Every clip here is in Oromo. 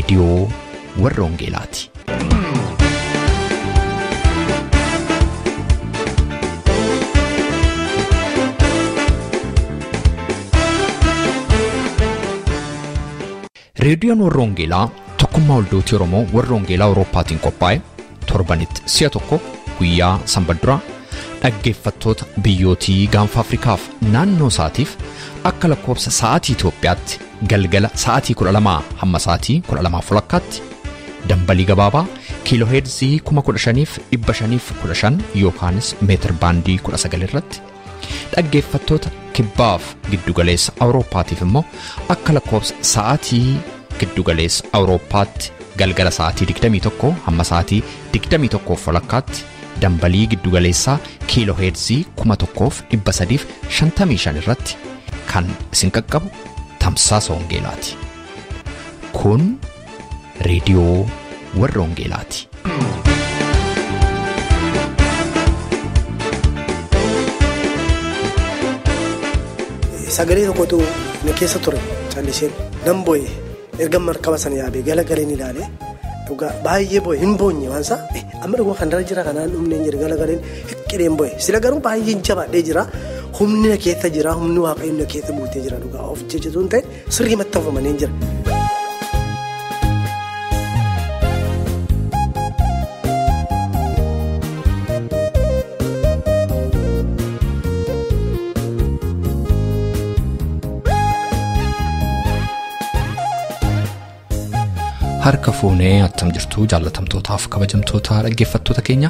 रेडियो वर्रोंगेलाती रेडियोन वर्रोंगेला tokkummaa waldooti Oromoo warroongeelaa Awurooppaatiin qophaa'e torbanitti si'a tokko guyyaa sanbadduraa dhaggeeffattoota biyyootii gaanfa Afrikaaf naannoo isaatiif akka lakkoofsa sa'aatii Itoophiyaatti galgala sa'aatii 12 hamma sa'aatii 12:00tti dambalii gabaabaa kiilooheerzii 15,515 yookaanis meetir baandii 19 irratti dhaggeeffattoota kibbaaf giddugaleessa Awurooppaatiif immoo akka lakkoofsa sa'aatii giddugaleessa Awurooppaatti galgala sa'aatii 21 hamma sa'aatii 21:00tti dambalii giddugaleessaa kiilooheerzii 1,355 irratti kan isin qaqqabu tamsaasa wangeelaati. Kun reediyoo warroongeelaati. Sagalee tokkotu na keessa ture calliseen nan boo'e erga markaba sana yaabee galagaleen ilaale dhugaa baay'ee boo'e hin boonye waansa amma dhugaa kan dara jira kanaan humneen jira galagaleen hiqqireen boo'e sila garuu baay'ee jabaadhee jira humni na keessa jira humni waaqayyoon na keessa buutee jira dhugaa of jechituun ta'e sirrii maxxanfamanii jira. harka fuunee attam jirtu jaallatamtootaaf kabajamtoota dhaggeeffattoota keenya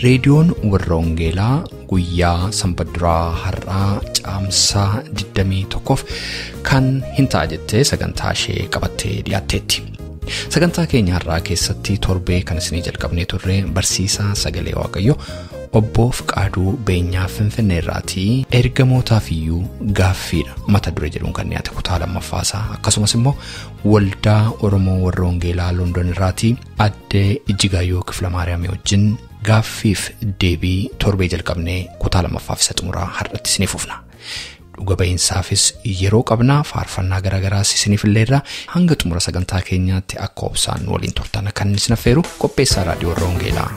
reediyoon warroongeelaa guyyaa sanbadduraa har'aa caamsaa 21f kan hin ta'a jettee sagantaa ishee qabattee dhiyaatteetti. Sagantaa keenya har'aa keessatti torbee kan isinii jalqabnee turre barsiisaa sagalee waaqayyoo obbo Fiqaaduu Beenyaa Finfinneerraatii ergamootaaf iyyuu gaaffiidha mata duree jedhuun kan dhiyaate kutaa lammaffaasaa akkasumas immoo waldaa Oromoo warroongeelaa London irraatii addee Ijjigaayyoo Kiflamaariyaamii wajjin gaaffiif deebii torbee jalqabnee kutaa lammaffaaf isa xumuraa har'atti isiniif ufna. Dhuga ba'iinsaafis yeroo qabnaa faarfannaa garaagaraas isiniif illeerra hanga xumura sagantaa keenyaatti akka obsaan waliin turtan kan isin affeeru qopheessaa raadiyoo warroongeelaa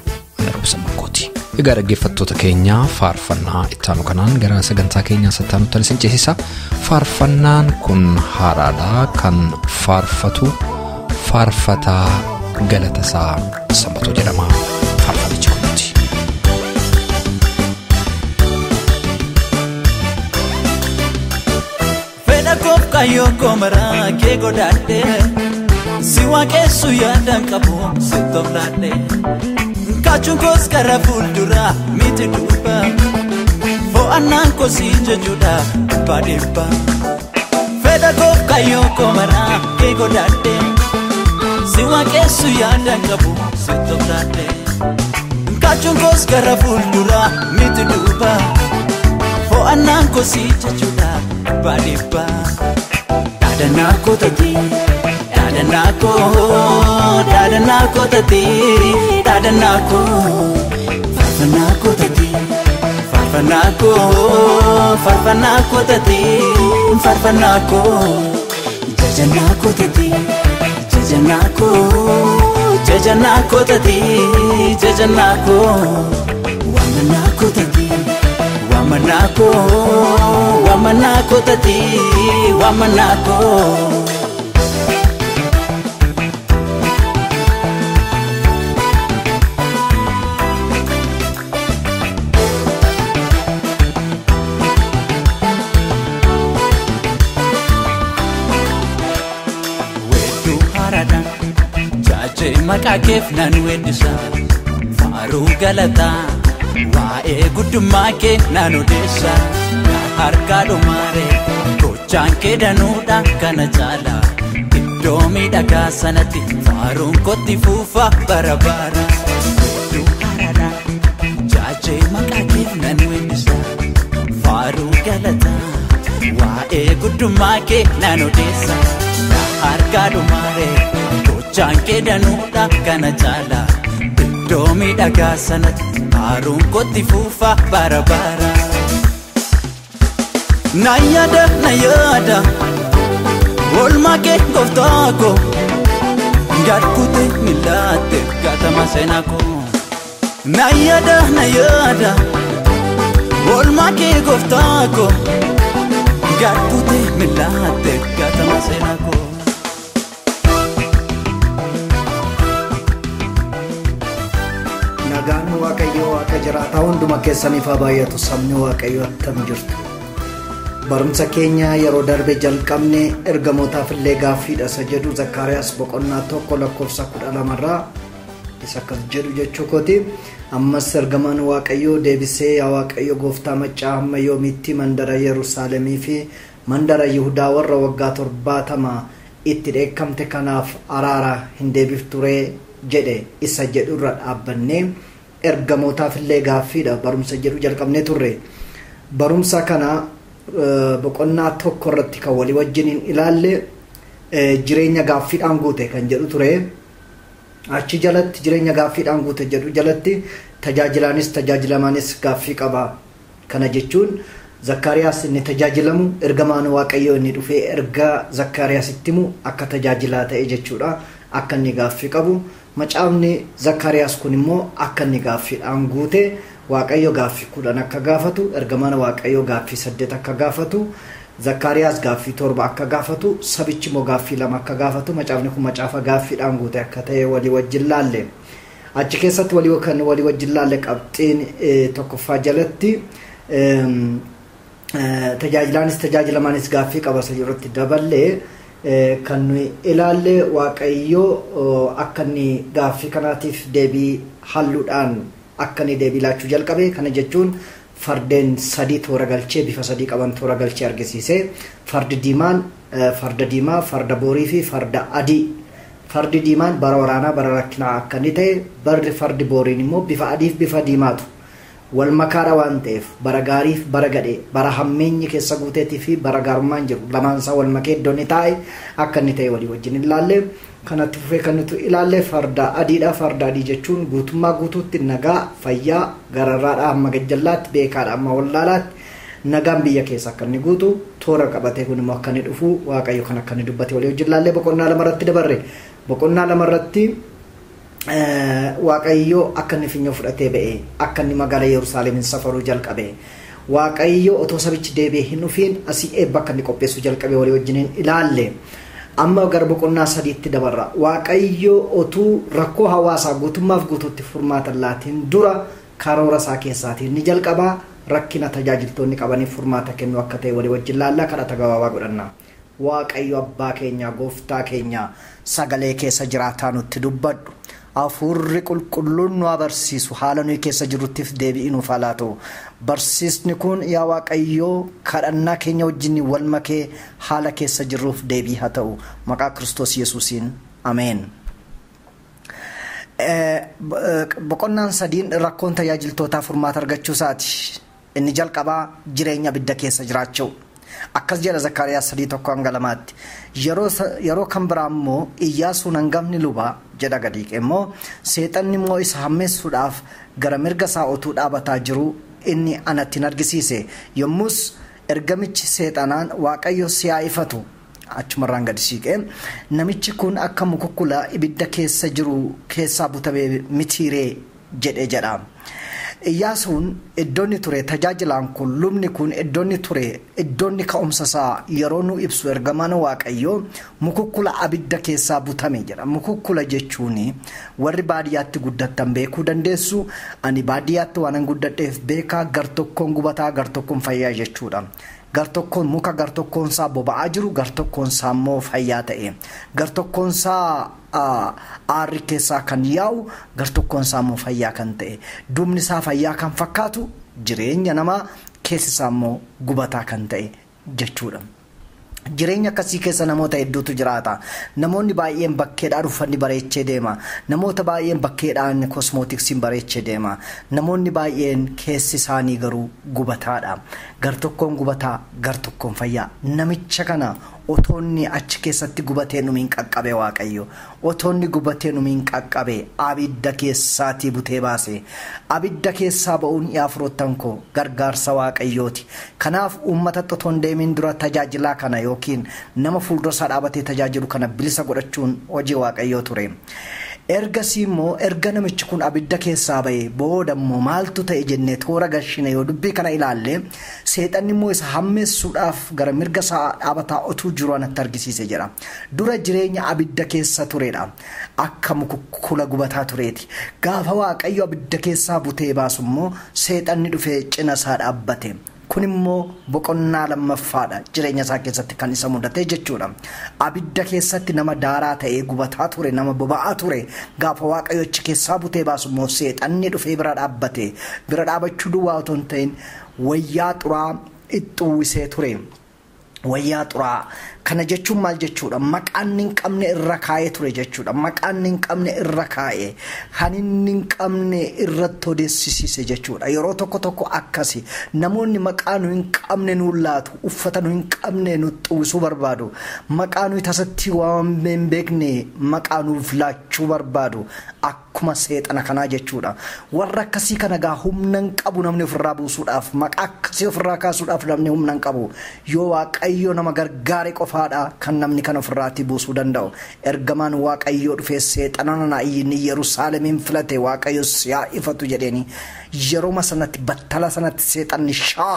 Roobsa Makkooti. Egaa dhaggeeffattoota keenya faarfannaa ittaanu kanaan gara sagantaa keenyaa sattaanutti isin ceesisa. Faarfannaan kun haaraadhaa kan faarfatu faarfataa Galatasaa Sambatoo jedhama. Faarfaticha kunuuti. Fedha koof kayyoo koomaraa kee godaadhee si waaqessu yaadaan qabu si toflaadhee. Kachungos kara fuldura miti duba fo ananko si jejuda badimba feda kof kayo komara ke godade siwa kesu yanda ngabu sitoflade Kachungos kara fuldura miti duba fo ananko si jejuda badimba dadanako tati dadanako tati dadanako farfanako tati farfanako tati farfanako jajanako tati jajanako tati jajanako wamanako tati wamanako tati wamanako Makakef nan wedisa faru galata wae gudumake nan odessa harka domare gochanke danuda kana jala iddomi daga sanati faru kotti fufa barabara du harada jaje makakef nan wedisa faru galata wae gudumake nan odessa harka domare Janke danuda kana jala domi daga sanat harun kotti fufa barabara nayada olma ke goftako gadkute milaate gatama senako na yada olma ke goftako gadkute milaate gatama senako nagaan waaqayyo akka jiraata hunduma keessaniif baay'atu sabni waaqayyo attam jirtu barumsa keenya yeroo darbe jalqabne ergamootaaf illee gaaffiidha isa jedhu Zakkaariyaas boqonnaa 1:12 irraa isa akkas jedhu jechuu kooti ammas ergamaan waaqayyo deebisee yaa waaqayyo gooftaa maccaa hamma yoomiitti mandara Yerusaalemii fi mandara Yihudaa warra waggaa 70 itti dheekkamte kanaaf araara hin deebifturee jedhe isa jedhu irra dhaabbannee ergamootaaf illee gaaffiidha barumsa jedhu jalqabnee turre barumsa kana boqonnaa 1 irratti kan walii wajjin ilaalle jireenya gaaffiidhaan guute kan jedhu ture achi jalatti jireenya gaaffiidhaan guute jedhu jalatti tajaajilaanis tajaajilamaanis gaaffii qaba kana jechuun Zakkaariyaas inni tajaajilamu ergamaan waaqayyo inni dhufee erga Zakkaariyaasitti himu akka tajaajilaa ta'e jechuudha akka inni gaaffii qabu macaafni Zakkaariyaas kun immoo akka inni gaaffiidhaan guute waaqayyo gaaffii 10 akka gaafatu ergamaan waaqayyo gaaffii 8 akka gaafatu Zakkaariyaas gaaffii 7 akka gaafatu sabichi immoo gaaffii 2 akka gaafatu macaafni kun macaafa gaaffiidhaan guute akka ta'e walii wajjin laalle achi keessatti walii wajjin laalle qabxiin tokkoffaa jalatti tajaajilaanis tajaajilamaanis gaaffii qabasa irratti daballee kan ilaalle waaqayyo akka inni gaaffii kanaatiif deebii halluudhaan akka inni deebii laachuu jalqabe kana jechuun fardeen 3 toora galchee bifa 3 qaban toora galchee argisiise fardi diimaa farda boorii fi farda adii fardi diimaan bara waraanaa bara rakkinaa akka inni ta'e fardi booriin immoo bifa adiif bifa diimaatu wal makaadha waan ta'eef bara gaariif bara gadhee bara hammeenyi keessa guuteetii fi bara gaarummaan jiru lamaansaa wal makee iddoon ni taa'e akka inni ta'e walii wajjin ilaalle kanatti fufee kan nuti ilaalle farda adiidha farda adii jechuun guutummaa guutuutti nagaa fayyaa gararraadha amma gajjallaatti beekaadha amma wallaalaatti nagaan biyya keessa akka inni guutu toora qabatee kun immoo akka inni dhufu waaqayyo kan akka inni dubbate walii wajjin ilaalle boqonnaa 2 irratti dabarre boqonnaa 2 irratti waaqayyo akka inni finyoo fudhatee ba'e akka inni magaalaa Yerusaalemin safaruu jalqabe waaqayyo otoo sabichi deebi'ee hin dhufiin asii eebba akka inni qopheessuu jalqabe walii wajjin ilaalle amma gara boqonnaa 3tti dabarra waaqayyo otuu rakkoo hawaasaa guutummaaf guutuutti furmaata laatiin dura karoora isaa keessaatiin ni jalqaba rakkina tajaajiltoonni qabaniif furmaata kennu akka ta'e walii wajjin ilaalla kadhata gabaabaa godhanna waaqayyo abbaa keenya gooftaa keenya sagalee keessa jiraataa nutti dubbadhu afurri qulqulluun nu abarsiisu haala nuyi keessa jiruttiif deebi'i nuuf haa laatu barsiisni kun yaa waaqayyo kadhannaa keenya wajjin wal makee haala keessa jirruuf deebii haa ta'u maqaa Kiristoos Yesuusiin ameen. Boqonnaan 3 rakkoon tajaajiltootaa furmaata argachuu isaati inni jalqabaa jireenya abidda keessa jiraachuu akkas jedha Zakkaariyaas 3:1-2tti yeroo kan biraa immoo Iyyaasuun hangafni lubaa jedha gadiiqe immoo seexanni immoo isa hammeessuudhaaf gara mirga isaa otuu dhaabataa jiru inni anatti argisiise yommus ergamichi seexanaan waaqayyo si'aa ifatu achumarraan gadi siiqee namichi kun akka mukukkula ibidda keessa jiru keessaa butamee mitiiree jedhe jedha. Iyyaasuun iddoonni ture tajaajilaan kun lubni kun iddoonni ture iddoonni ka'umsa isaa yeroo nu ibsu ergamaan waaqayyo mukukkula abidda keessaa butame jedha mukukkula jechuun warri baadiyyaatti guddattan beekuu dandeessu ani baadiyyaatti waan guddadheef beekaa gar tokkoon gubataa gar tokkoon fayyaa jechuudha gar tokkoon muka gar tokkoon isaa boba'aa jiru gar tokkoon isaa immoo fayyaa ta'e gar tokkoon isaa aarri keessaa kan yaa'u gar tokkoon isaa immoo fayyaa kan ta'e duubni isaa fayyaa kan fakkaatu jireenya namaa keessi isaa immoo gubataa kan ta'e jechuudha. Jireenya akkasii keessa namoota hedduutu jiraata. Namoonni baay'een bakkeedhaan uffanni bareechee deema. Namoota baay'een bakkeedhaan kosmootiksiin bareechee deema. Namoonni baay'een keessi isaanii garuu gubataadha. Gar tokkoon gubataa, gar tokkoon fayyaa. Namicha kana otoonni achi keessatti gubatee numiin qaqqabe waaqayyo otoonni gubatee numiin qaqqabe abidda keessaatii butee baase abidda keessaa ba'uun yaa firoottan koo gargaarsa waaqayyooti kanaaf uummata otoon deemin dura tajaajilaa kana yookiin nama fuuldura dhaabatee tajaajilu kana bilisa godhachuun hojii waaqayyoo ture ergasii immoo erga namichi kun abidda keessaa ba'ee booda immoo maaltu ta'e jennee toora gashine yoo dubbii kana ilaalle seexanni immoo isa hammeessuudhaaf gara mirga isaa dhaabataa otuu jiru anatti argisiise jedha dura jireenya abidda keessa turedha akka mukukkula gubataa tureeti gaafa waaqayyo abidda keessaa butee baasu immoo seexanni dhufee cina isaa dhaabbate kun immoo boqonnaa lammaffaadha jireenya isaa keessatti kan isa mudate jechuudha abidda keessatti nama daaraa ta'ee gubataa ture nama boba'aa ture gaafa waaqayyo achi keessaa butee baasu immoo seexanni dhufee bira dhaabbate bira dhaabachuu duwwaa otoo hin ta'in wayyaa xuraa itti uwwisee ture wayyaa xuraa kana jechuun maal jechuudha maqaan hin qabne irra kaa'ee ture jechuudha maqaan hin qabne irra kaa'ee kan hin qabne irratti odeessisiise jechuudha yeroo tokko akkasi namoonni maqaan hin qabne nu laatu uffata nu hin qabne nu xuwisuu barbaadu maqaan tasatti waan hin beekne maqaan nuuf laachuu barbaadu akkuma seexana kanaa jechuudha warra akkasii kana gaa humna hin qabu namni ofirraa buusuudhaaf maqaa akkasii ofirraa kaasuudhaaf namni humna hin qabu yoo waaqayyo nama gargaare qofaadha kan namni kan ofirraatti buusuu danda'u ergamaan waaqayyo dhufee seexanana inni Yerusaalemiin filate waaqayyo siyaa ifatu jedheeni yeroo sanatti battala sanatti seexanni shaa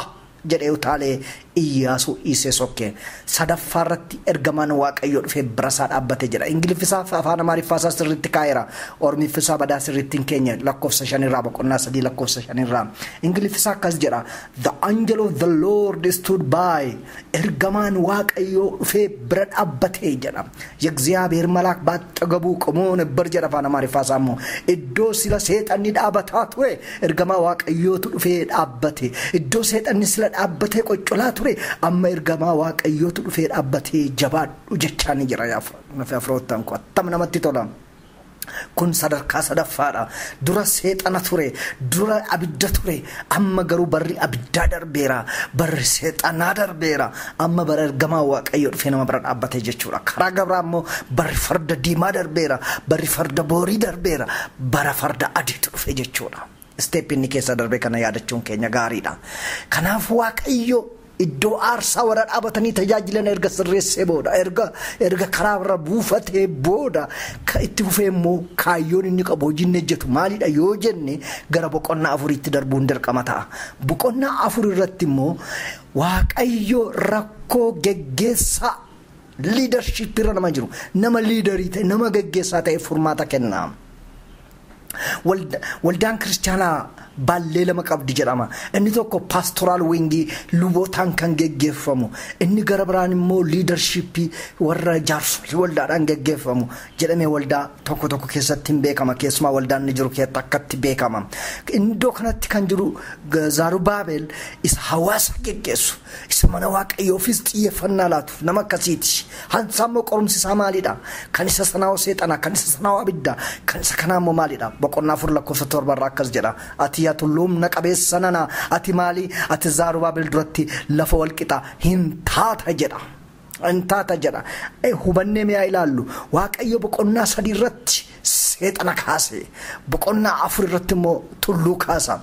jedhee utaalee Iyyaasuu isee sokke sadaffaarratti ergamaan waaqayyo dhufee birasaa dhaabbate jedha ingiliffisaa afaan amaariffaasaa sirriitti kaa'eera ormiiffisaa badaa sirriitti hin keenye lakkoofsa 5 irraa boqonnaa 3 lakkoofsa 5 irraa ingiliffisaa akkas jedha the angel of the Lord stood by ergamaan waaqayyo dhufee bira dhaabbate jedha የእግዚአብሔር መልአክ ባጠገቡ ቆሞ ነበር jedha afaan amaariffaasaa immoo iddoo sila seexanni dhaabataa ture ergamaa waaqayyootu dhufee dhaabbate iddoo seexanni sila dhaabbatee qoccolaa ture amma ergamaa waaqayyootu dhufee dhaabbatee jabaadhu jechaan jira firoottan koo attam namatti tola kun sadarkaa sadaffaadha dura seexana ture dura abidda ture amma garuu barri abiddaa darbeera barri seexanaa darbeera amma bara ergamaa waaqayyo dhufee nama bira dhaabbatee jechuudha karaa gabraa immoo barri farda diimaa darbeera barri farda boorii darbeera bara farda adiitu dhufee jechuudha step inni keessa darbe kana yaadachuun keenya gaariidha kanaaf waaqayyo iddoo aarsaa warra dhaabatanii tajaajilan erga sirreessee booda erga karaa irra buufatee booda ka itti fufee immoo kaayyoon inni qabu hojiin hojjetu maalidha yoo jenne gara boqonnaa 4tti darbuun dirqama ta'a boqonnaa 4 irratti immoo waaqayyo rakkoo geggeessaa leadership irra nama jiru nama leaderii ta'e nama geggeessaa ta'e furmaata kenna waldaan kiristaanaa ballee lama qabdi jedhama inni tokko pastoral wingi lubootaan kan geggeeffamu inni gara biraan immoo leadership warra jaarsolii waldaadhaan geggeeffamu jedhamee waldaa tokko keessatti hin beekama keessumaa waldaan ni jiru keessatti akkatti beekama iddoo kanatti kan jiru Zarubaabel isa hawaasa geggeessu isa mana waaqayyoofis xiyyeeffannaa laatu nama akkasiiti hansaammoo qorumsi isaa maalidha kan isa sanaa seexana kan isa sanaa abidda kan isa kanaa immoo maalidha boqonnaa 4 lakkoofsa 7 irraa akkas jedha ati tullum naqabeessanana ati maali ati Zarubaabel duratti lafa walqixa hin taata jedha hubannee mi'a ilaallu waaqayyo boqonnaa 3 irratti seexana kaase boqonnaa 4 irratti immoo tulluu kaasa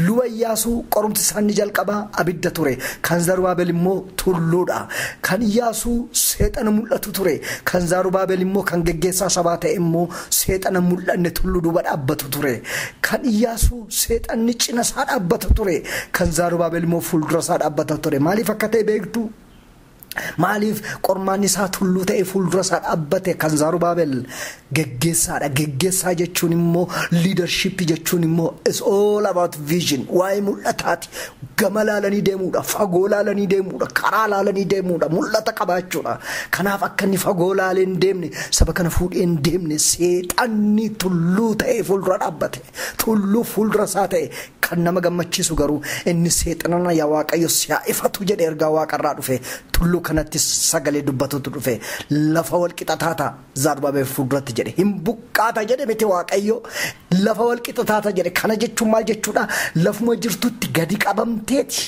luba Iyyaasuu qorumsi isaanii jalqabaa abidda ture kan Zarubaabel immoo tulluudha kan Iyyaasuu seexana mul'atu ture kan Zarubaabel immoo kan geggeessaa sabaa ta'e immoo seexana mul'anne tulluu duuba dhaabbatu ture kan Iyyaasuu seexanni cina isaa dhaabbatu ture kan Zarubaabel immoo fuuldura isaa dhaabbatu ture maaliif akka ta'e beektu maaliif qormaan isaa tulluu ta'e fuuldura isaa dhaabbate kan Zarubaabel geggeessaa jechuun immoo leadership jechuun immoo is all about vision waa'ee mul'ataati gama laalanii deemuudha fagoo laalanii deemuudha karaa laalanii deemuudha mul'ata qabaachuudha kanaaf akka inni fagoo laalee hin deemne saba kana fuudhee hin deemne seexanni tulluu ta'e fuuldura dhaabbate tulluu fuuldura isaa ta'e kan nama gammachiisu garuu inni seexanana yaa waaqayyo siyaa ifatu jedhe ergaa waaqarraa dhufe tulluu kanatti sagalee dubbatutu dhufe lafa walqixa taata Zarubaabel fuulduratti jedhe hin buqqaata jedhe miti waaqayyo lafa walqixa taata jedhe kana jechuun maal jechuudha lafuma jirtutti gadi qabamteeti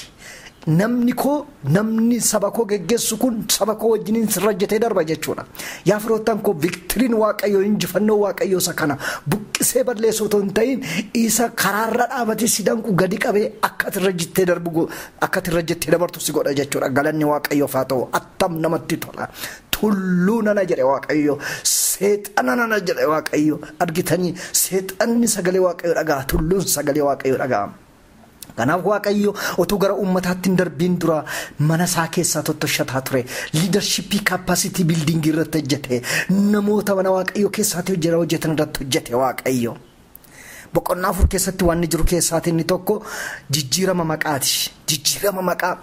namni koo namni saba koo geggeessu kun saba koo wajjiniin sirrajjatee darba jechuudha. Yaa firoottan koo viktiriin waaqayyoo injifannoo waaqayyoo isa kana buqqisee balleessu otoo hin ta'in isa karaarra dhaabatee si danqu gadi qabee akka sirrajjatee darbu akka sirrajjatee dabartu si godha jechuudha. Galanni waaqayyoof haa ta'u attam namatti tola. Tulluu nana jedhe waaqayyo seexana nana jedhe waaqayyo argitanii seexanni sagalee waaqayyo dhagaa tulluun sagalee waaqayyo dhagaa. Kanaaf waaqayyo otuu gara uummataatti hin darbiin dura mana isaa keessaa tottoshataa ture. Leadership capacity building irratti hojjete. Namoota mana waaqayyo keessaatti hojjetan irratti hojjete waaqayyo. Boqonnaa 4 keessatti waan jiru keessaatti inni tokko jijjiirama maqaati. Jijjiirama maqaa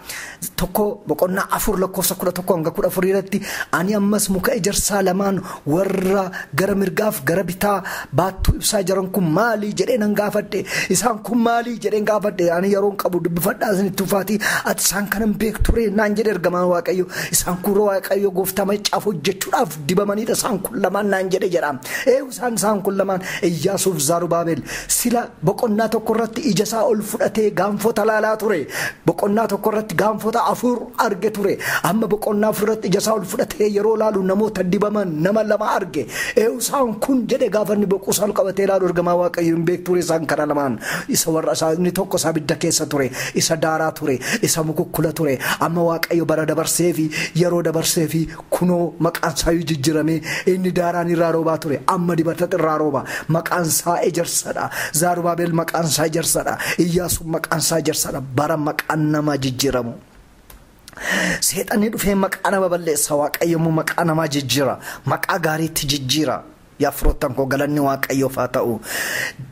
tokko boqonnaa 4 lakkoofsa 11 hanga 14 irratti ani ammas muka ejersaa lamaan warra gara mirgaaf gara bitaa baattuu ibsaa jiran kun maali jedhee nan gaafadhe. Isaan kun maali jedhee gaafadhe. Ani yeroon qabu dubbifadhaa isinitti uffaati ati isaan kanan beekture naan jedhe ergamaan waaqayyo. Isaan kun waaqayyo gooftaa macaaf hojjechuudhaaf dibamaniidha isaan kun lamaan naan jedhe jedha. Isaan kun lamaan Iyyaasuuf Zaarubaabel sila boqonnaa tokko irratti ija isaa ol fudhatee gaanfota laalaa ture. Boqonnaa tokko irratti gaanfota 4 arge ture. Amma boqonnaa 4 irratti ija isaa ol fudhatee yeroo laalu namoota dibaman nama 2 arge. Isaan kun jedhe gaafanni boqusaan qabatee laalu ergamaa waaqayyo hin beekture isaan kana lamaan. Isa warra isaanii tokko isaa bidda keessa ture. Isa daaraa ture. Isa mukukkula ture. Amma waaqayyo bara dabarsee fi yeroo dabarsee fi kunoo maqaan isaa jijjiirame inni daaraan irraa roobaa ture. Amma dibata irraa rooba. Maqaan isaa ejersadha. Zaarubaabel maqaan isaa ejersadha. Iyyaasuun maqaan isaa ejersadha. Bara maqaan nama jijjiiramu. Seexanni dhufee maqaa nama balleessa waaqayyo immoo maqaa nama jijjiira. Maqaa gaariitti jijjiira. Yaa firoottan koo galanni waaqayyoof haa ta'u.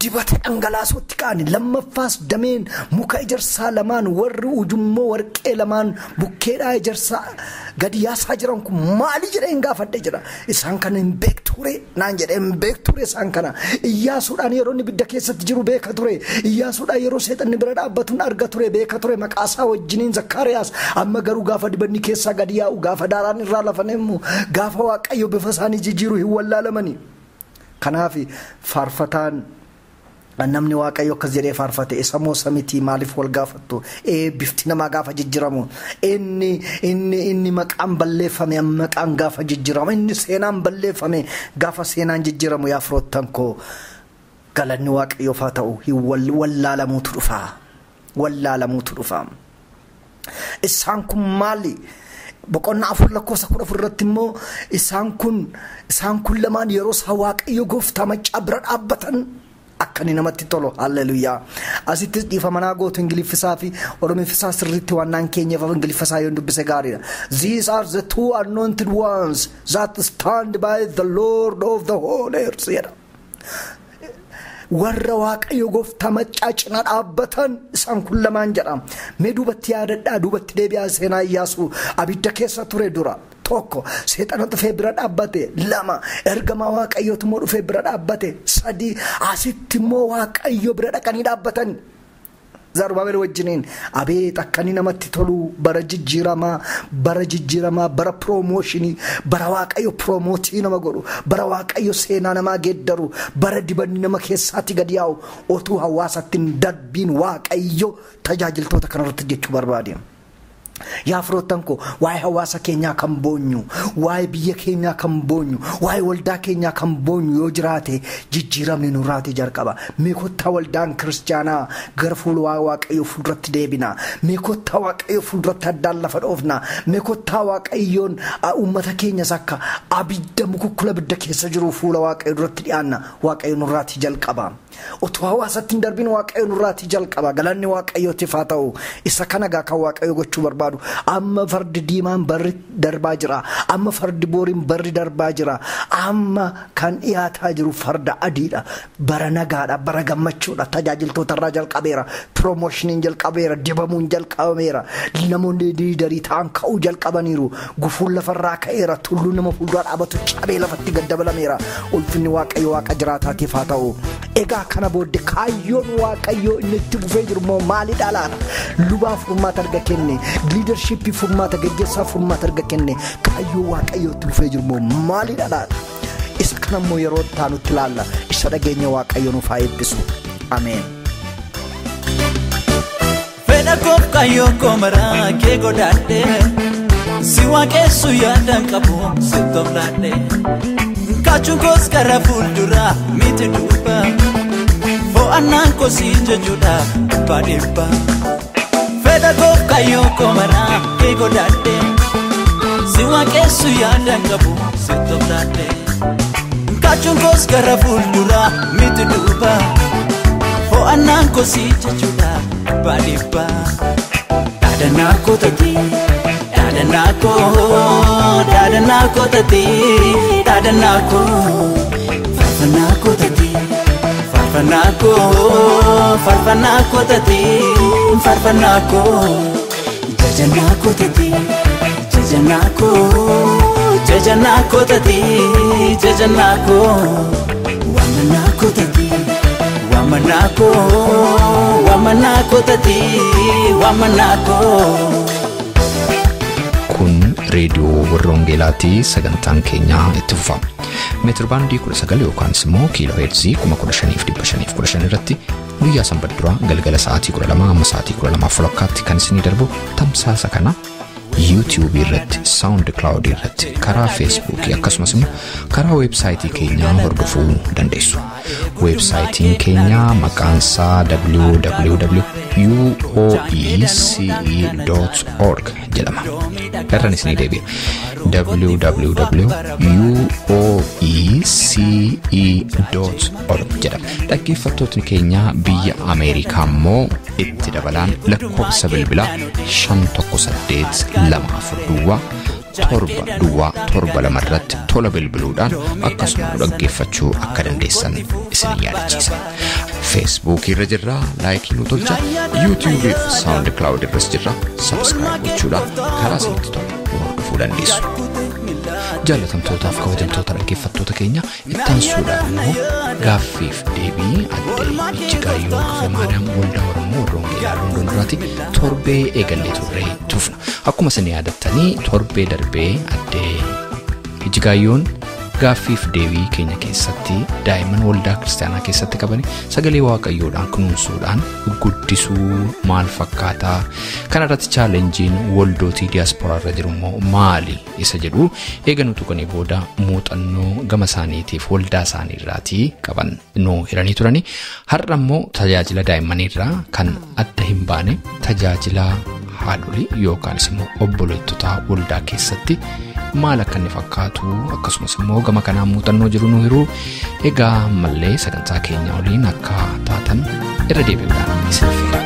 Dibata dhangalaasootti kaani lammaffaas dameen muka ejersaa lamaan warri ujummoo warqee lamaan bukkeedhaa ejersaa gadi yaasaa jiran kun maali jedheen gaafadhe jedha. Isaan kana hin beekture naan jedhee hin beekture isaan kana. Iyyaasuudhaan yeroo inni bidda keessatti jiru beeka ture. Iyyaasuudhaan yeroo seexanni bira dhaabbatuun arga ture beeka ture maqaasaa wajjiniin Zakkaariyaas. Amma garuu gaafa dibanni keessaa gadi yaa'u gaafa daaraan irraa lafaneemu gaafa waaqayyo bifa isaanii jijjiiru hin wallaalamani. Kanaaf faarfataan namni waaqayyo akkas jedhee faarfate isa moo samitii maaliif wal gaafattu bifti namaa gaafa jijjiiramu inni maqaan balleeffame maqaan gaafa jijjiiramu inni seenaan balleeffame gaafa seenaan jijjiiramu yaa firoottan koo galanni waaqayyoof haa ta'u wallaalamuutu dhufa. Isaan kun maali? Boqonnaa 4 lakkoofsa 14 irratti immoo isaan kun lamaan yeroo isaa waaqayyo gooftaa macaa bira dhaabbatan akka namatti tolu. Hallelujaa. Asittis dhiifamanaa gootu Ingiliffisaa fi Oromiffisaa sirriitti waannaan keenyaaf Ingiliffisaa yoo dubbise gaariidha. These are the two anointed ones that stand by the Lord of the whole earth. Warra waaqayyo gooftaa macaa cina dhaabbatan isaan kun lamaan jedhama. Mee duubatti yaadadhaa duubatti deebi'aa seenaa Iyyaasuu abidda keessa ture dura. Tokko seexana dhufee bira dhaabbate. 2 ergamaa waaqayyootu immoo dhufee bira dhaabbate. 3 asitti immoo waaqayyo bira dhaqanii dhaabbatan. Zaarubaabel wajjiniin abeet akkani namatti tolu bara jijjiiramaa bara promotionii bara waaqayyo promootii nama godhu bara waaqayyo seenaa namaa geeddaru bara dibanni nama keessaatti gad yaa'u otuu hawaasatti darbiin waaqayyo tajaajiltoota kanarratti jechuu barbaade. Yaa firoottan koo waa'ee hawaasa keenyaa kan boonyu waa'ee biyya keenyaa kan boonyu waa'ee waldaa keenyaa kan boonyu yoo jiraate jijjiiramni nurraati jalqaba. Mee kottaa waldaan kiristaanaa gara fuula waaqayyo fuulduratti deebina. Mee kottaa waaqayyo fuulduratti addaan lafa dhoofna. Mee kottaa waaqayyoon uummata keenyas akka abidda mukukkula abidda keessa jiru fuula waaqayyo duratti dhiyaanna. Waaqayyo nurraati jalqaba. Otuu hawaasatti hin darbin waaqayyo nurraati jalqaba. Galanni waaqayyootiif haa ta'u. Isa kana gaa kan waaqayyo gochuu barbaadu. Amma fardi diimaan barri darbaa jira. Amma fardi booriin barri darbaa jira. Amma kan dhiyaataa jiru farda adiidha. Bara nagaadha. Bara gammachuudha. Tajaajiltoota irraa jalqabeera. Promoshiniin jalqabeera. Dibamuun jalqabeera. Namoonni liidarii ta'an ka'uu jalqabaniiru. Gufuun lafarraa ka'eera. Tulluun nama fuulduraa dhaabatu cabee lafatti gad dabalameera. Ulfinni waaqayyo waaqa jiraataatiif haa ta'u. Egaa kana booddee kaayyoon waaqayyo inni itti fufee jiru moo maalidha laata? Lubaaf furmaata arga kenne. Leadership furmaata geggeessaa furmaata arga kenne. Kaayyoo waaqayyo itti fufee jiru moo maalidha laata? Isa kana immoo yeroo taanutti ilaalla. Isa dhageenya waaqayyo nuuf haa eebbisu. Ameen. Fedha koof kayyoo koo maraa kee godhaadhe si waaqessu yaadan qabu si toflaadhe kaachuun koos gara fuulduraa miti duuba fo'annaan koo si jechuudha dhibbaa dhibbaa fedha koof kayyoo koo maraa kee godhaadhe si waaqessu yaadan qabu si toflaadhe kaachuun koos gara fuulduraa miti duuba fo'annaan koo si jechuudha dhibbaa dhibbaa Dadanako tati, dadanako tati, dadanako farfanako tati, farfanako tati, farfanako jajanako tati, jajanako tati, jajanako wamanako tati. Wamanako tati, wamanako. Kun reediyoo warra Wangeelaati sagantaan keenya itti fufama. Meetir baandii 19 yookaan immoo kiiloo heerzii 15,515 irratti guyyaa sanbadduraa galgala sa'aatii 12 amma sa'aatii 12:00 kan isinii darbu tamsaasa kana YouTube irratti, SoundCloud irratti, karaa Facebook akkasumas immoo karaa websaayitii keenyaa hordofuu dandeessu. Websaayitiin keenya maqaan isaa www.uoece.org jedhama. Garaan isinii deebi'a. www.uoece.org jedhama. Dhaggeeffattootni keenya biyya Ameerikaa immoo itti dabalaan lakkoofsa bilbilaa 518-247 irratti tola bilbiluudhaan akkasuma dhaggeeffachuu akka dandeessan isin yaadachiisa. Facebook irra jirra, laayikii nu tolcha, YouTube fi SoundCloud irras jirra, subscribe gochuudhaan karaa isinitti tolu hordofuu dandeessu. Jaalatamtootaaf kabajamtoota dhaggeeffattoota keenya ittaansuudhaan immoo gaaffiif deebii adde Ijjigaayyoo Kiflee Maariyaam Waldaa Oromoo warra Wangeelaa Londoon duraati torbee eegallee turree tufna. Akkuma isin yaadattanii torbee darbee adde Ijjigaayyoon gaaffiif deebii keenya keessatti daa'imman waldaa kiristaanaa keessatti qabanii sagalee waaqayyoodhaan kunuunsuudhaan guddisuu maal fakkaataa kanarratti chaalenjiin waldootii diiyaasporaa irra jiru immoo maali isa jedhu eeganuutu kan booda muuxannoo gama isaaniitiif waldaa isaanii irraatii qaban nuu hiranii turanii har'a immoo tajaajila daa'immaniirraa kan adda hin baane tajaajila haadholii yookaanis immoo obboleettotaa waldaa keessatti maal akka inni fakkaatu akkasumas immoo gama kanaan muuxannoo jiru nu hiruu egaa mallee sagantaa keenya waliin akka taatan irra deebi'uudhaan isin affeera.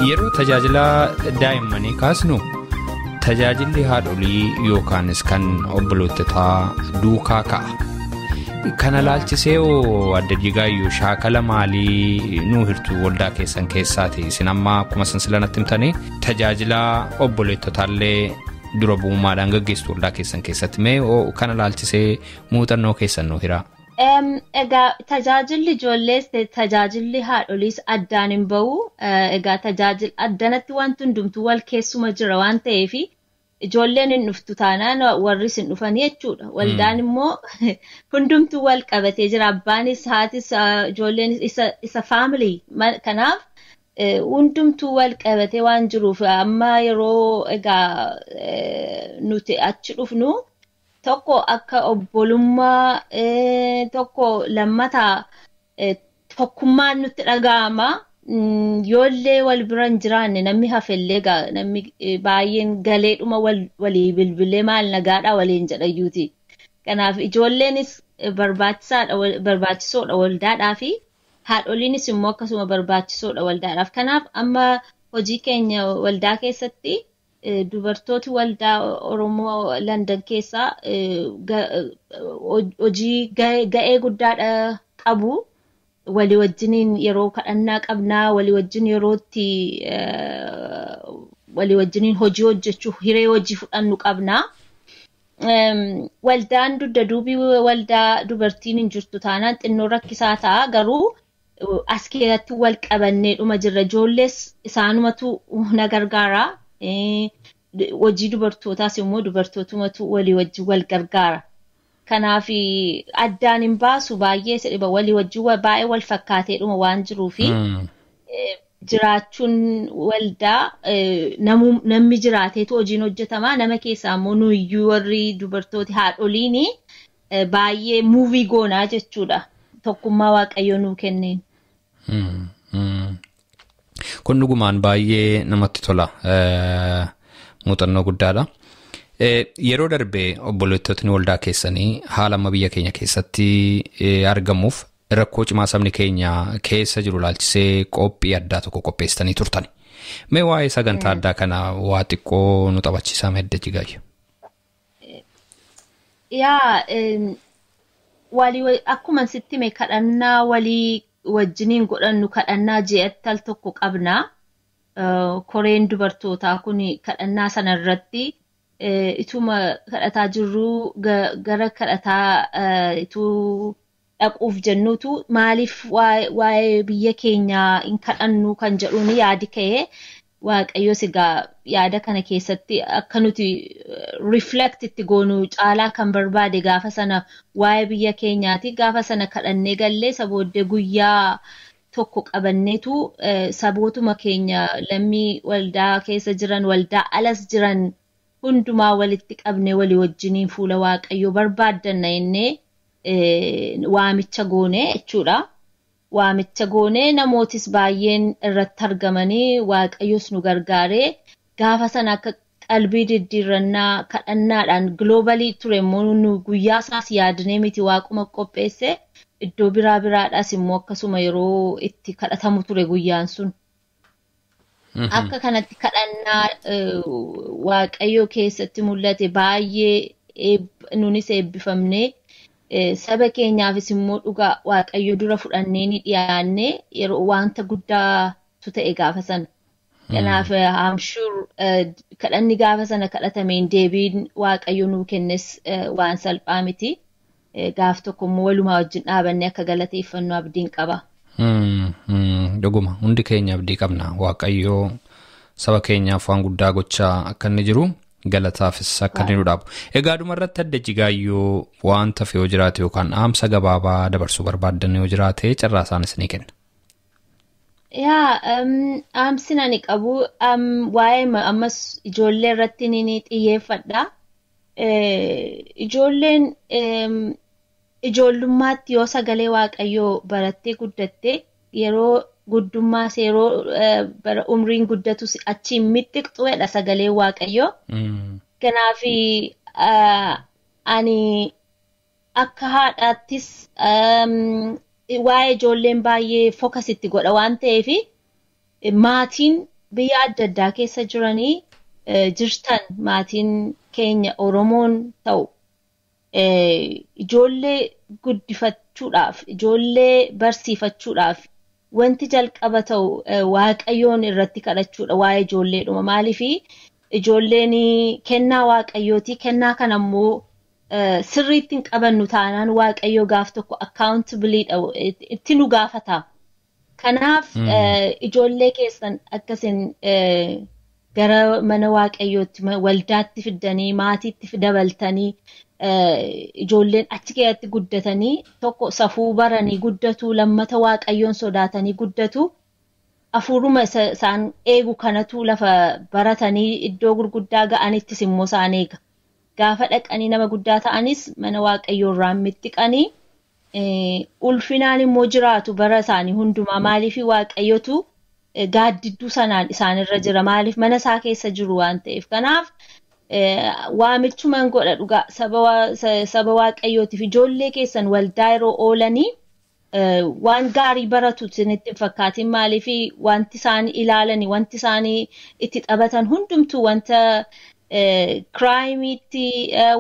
Yeroo tajaajila daa'immanii kaasnu tajaajilli haadholii yookaanis kan obboleettotaa duukaa ka'a. Kana laalchisee adda Ijjigaayyoo shaakala maalii nuu hirtu waldaa keessan keessaati isin amma akkuma sansilanatti himtanii tajaajila obboleettotaallee dura bu'ummaadhaan gaggeessu waldaa keessan keessatti mee kana laalchisee muuxannoo keessan nuu hiraa. Egaa tajaajilli ijoollees tajaajilli haadholiis addaan hin bahu. Egaa tajaajila addanatti wanti hundumtuu wal keessuma jira waan ta'eef ijoolleen hin dhuftu taanaan warris hin dhufanii jechuudha. Waldaan immoo hundumtuu wal qabatee jira. Abbaanis haatis ijoolleen isa faamilii. Kanaaf hundumtuu wal qabatee waan jiruuf amma yeroo egaa nuti achi dhufnu. Tokko akka obbolummaa tokko lammataa tokkummaan nutti dhaga'ama. Yoollee wal bira hin jiraanne namni hafellee namni baay'een galeedhuma walii bilbilee maal nagaadhaa waliin jedhayyuuti. Kanaaf ijoolleenis barbaachisoodha waldaadhaa fi haadholiinis immoo akkasuma barbaachisoodha waldaadhaaf. Kanaaf amma hojii keenya waldaa keessatti. Dubartooti waldaa Oromoo London keessaa hojii ga'ee guddaadha qabu. walii wajjiniin yeroo kadhannaa qabnaa walii wajjin yerootti walii wajjiniin hojii hojjechuu hiree hojii fudhannu qabnaa. Waldaan dugda duubii waldaa dubartiin hin jirtu taanaan xinnoo rakkisaa ta'a garuu as keessatti wal qabannee dhuma jirra ijoollees isaanumatu na gargaara. Hojii dubartootaas immoo dubartootumatu walii wajjin wal gargaara. Kanaaf addaan hin baasu baay'ee sedhiba walii wajjin baay'ee wal fakkaatee dhuma waan jiruufi jiraachuun waldaa namni jiraateetu hojiin hojjetamaa nama keessaa immoo nuyiyyuu warri dubartooti haadholiin baay'ee muuvii goonaa jechuudha. Tokkummaa Waaqayyoo nuu kenneen. Kun dhugumaan baay'ee namatti tola. Muuxannoo guddaadha. Yeroo darbee obboleettotni waldaa keessanii haala amma biyya keenya keessatti argamuuf rakkoo cimaa sabni keenya keessa jiru laalchisee qophii addaa tokko qopheessitanii turtani. Mee waa'ee sagantaa addaa kana waa xiqqoo nu taphachiisaa medda jigaayyo. Walii akkuma sitti mee kadhannaa walii wajjiniin godhannu kadhannaa je'attal tokko qabna. Koreen dubartootaa kun kadhannaa sana irratti ituma kadhataa jirru gara kadhataa ituu dhaquuf jennuutu maaliif waa'ee biyya keenyaa hin kadhannu kan jedhuun yaadi ka'ee Waaqayyo sigaa yaada kana keessatti akka nuti reflect itti goonu caalaa kan barbaade gaafa sana waa'ee biyya keenyaati gaafa sana kadhannee gallee sabooddee guyyaa tokko qabanneetu sabootuma keenya lammii waldaa keessa jiran waldaa alas jiran hundumaa walitti qabnee walii wajjiniin fuula Waaqayyoo barbaaddanna innee waamicha goonee jechuudha. Waamicha goonee namootis baay'een irratti argamanii Waaqayyoos nu gargaaree gaafa sana akka qalbii diddiirrannaa kadhannaadhaan gloobalii ture immoo nu guyyaa isaas yaadnee miti Waaquma qopheesse iddoo biraadhaas immoo akkasuma yeroo itti kadhatamu ture guyyaan sun. Akka kanatti kadhannaa Waaqayyoo keessatti mul'ate baay'ee nunis eebbifamnee saba keenyaafis immoo dhugaa Waaqayyo dura fudhannee ni dhiyaannee yeroo wanta guddaatu ta'e gaafa sana. Kanaaf I'm sure kadhanni gaafa sana kadhatameen deebiin Waaqayyo nuu kennes waan salphaa miti. Gaaf tokko immoo walumaa wajjin dhaabannee akka galateeffannoo abdiin qaba. Dhuguma hundi keenya abdii qabna. Waaqayyo saba keenyaaf waan guddaa gochaa akka inni jiru. Galataafis akka inni nu dhaabu. Egaa dhumarratti adda jigaayyoo waan tafe yoo jiraate yookaan dhaamsa gabaabaa dabarsuu barbaaddan yoo jiraate carraa isaanis ni kenna. Dhaamsi ani qabu waa'ee ammas ijoollee irratti ni xiyyeeffadha. Ijoolleen ijoollummaatti yoo sagalee Waaqayyoo barattee guddatte yeroo guddummaas yeroo bara umriin guddatus achiin mixxiqxuedha sagalee Waaqayyoo. Kanaaf ani akka haadhaattis waa'ee ijoolleen baay'ee fokasitti godha waan ta'eef maatiin biyya adda addaa keessa jiranii jirtan maatiin keenya Oromoon ta'u ijoollee guddifachuudhaaf ijoollee barsiifachuudhaaf wanti jalqaba ta'u Waaqayyoon irratti kadhachuudha waa'ee ijoolleedhuma maaliif ijoolleen kennaa Waaqayyooti kennaa kana immoo sirriitti hin qabannu taanaan Waaqayyoo gaaf tokko accountabilidha itti nu gaafata. Kanaaf ijoollee keessan akkasiin gara mana Waaqayyootti waldaatti fiddanii maatiitti dabaltanii ijoolleen achi keessatti guddatanii tokko safuu baranii guddatu lammata Waaqayyoon sodaatanii guddatu hafuuruma isaan eegu kanatu lafa baratanii iddoo gurguddaa ga'anittis immoo isaan eega. Gaafa dhaqanii nama guddaa ta'anis mana Waaqayyoo irraa mittiqanii ulfinaan immoo jiraatu bara isaanii hundumaa maaliif Waaqayyootu gaaddidduu sanaan isaanirra jira maaliif mana isaa keessa jiru waan ta'eef. Kanaaf waamichumaan godha dhugaa saba Waaqayyootiif ijoollee keessan waldaa yeroo oolanii waan gaarii baratu isinitti hin fakkaatin maaliif wanti isaan ilaalanii wanti isaan itti taphatan hundumtuu wanta kiraayimiitti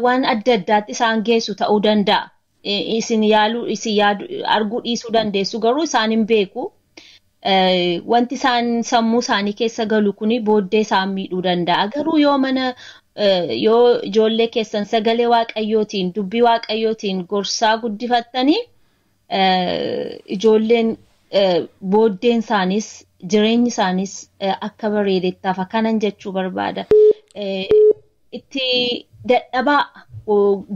waan adda addaatti isaan geessu ta'uu danda'a. isin yaadu arguu dhiisuu dandeessu garuu isaan hin beeku. Wanti isaan sammuu isaanii keessa galu kuni booddee isaan miidhuu danda'a. Garuu yoo ijoollee keessan sagalee waaqayyootiin dubbii waaqayyootiin gorsaa guddifattanii ijoolleen booddeen isaanis jireenyi isaanis akka bareedettaaf akkanan jechuu barbaada. Itti dadhabaa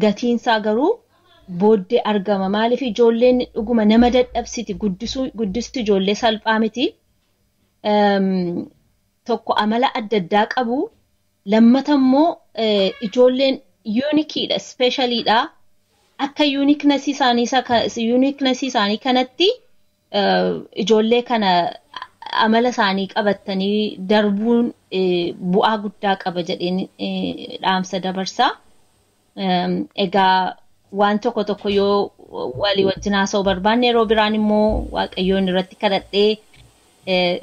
gatiinsaa garuu booddee argama. Maaliif ijoolleen dhuguma nama dadhabsiti guddisuu ijoollee salphaa miti. Tokko amala adda addaa qabu. Lammata immoo ijoolleen unikiidha, specialidha. Akka uniqueness isaanii kanatti ijoollee kana amala isaanii qabatanii darbuun bu'aa guddaa qaba jedheen dhaamsa dabarsaa. Egaa waan tokko yoo walii wajjin haasa'uu barbaanne yeroo biraan immoo waaqayyoon irratti kadhadhee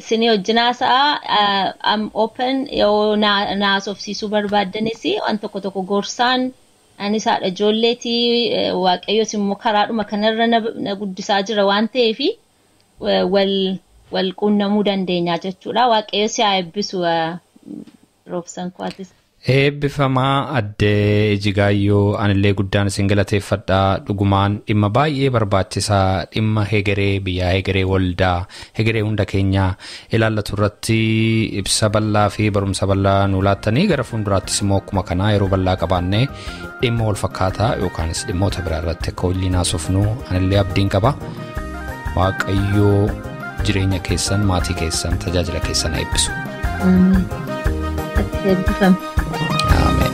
sinii wajjin haasa'aa am open yoo naasofsiisuu barbaaddanis waan tokko gorsaan anis haadha ijoolleetii waaqayyoos immoo karaadhuma kanarra na guddisaa jira waan ta'eef wal quunnamuu dandeenya jechuudha. Waaqayyo si haa eebbisu roobsan kuwaatis. Eebbifamaa addee Ijigaayyoo anillee guddaan isin galateeffadhaa. Dhugumaan dhimma baay'ee barbaachisaa dhimma hegeree biyyaa hegeree waldaa hegeree hunda keenyaa ilaallatu irratti ibsa bal'aa fi barumsa bal'aa nu laattanii gara fuulduraattis immoo akkuma kanaa yeroo bal'aa qabaannee dhimma wal fakkaataa yookaanis dhimmoota biraa irratti akka waliin haasofnu anillee abdiin qaba. Waaqayyoo jireenya keessan maatii keessan tajaajila keessan eebbisu. Eebbifama. Amen.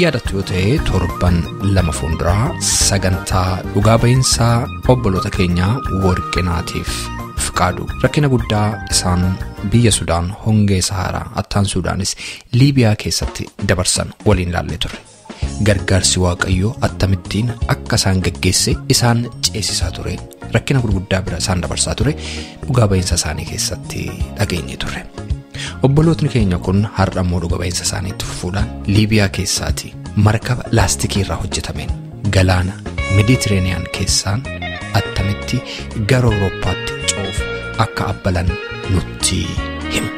Yaadattu yoo ta'e torban lama fuulduraa sagantaa dhugaa ba'iinsaa obboloota keenyaa Warqinaatiif Fiqaaduu rakkina guddaa isaan biyya Sudaan hongee Saharaa attaan Sudaanis Liibiyaa keessatti dabarsan waliin ilaallee turre. Gargaarsi Waaqayyoo attamittiin akka isaan geggeesse isaan ceesisaa ture. Rakkina gurguddaa bira isaan dabarsaa ture. Dhugaa ba'iinsa isaanii keessatti dhageenye turre. Obbolootni keenya kun har'a immoo dhugaa ba'iinsa isaaniitti fufuudhaan Liibiyaa keessaati markaba laastikii irraa hojjetameen galaana Mediterranean keessaan attamitti gara Awurooppaatti ce'uuf akka abbalan nutti himu.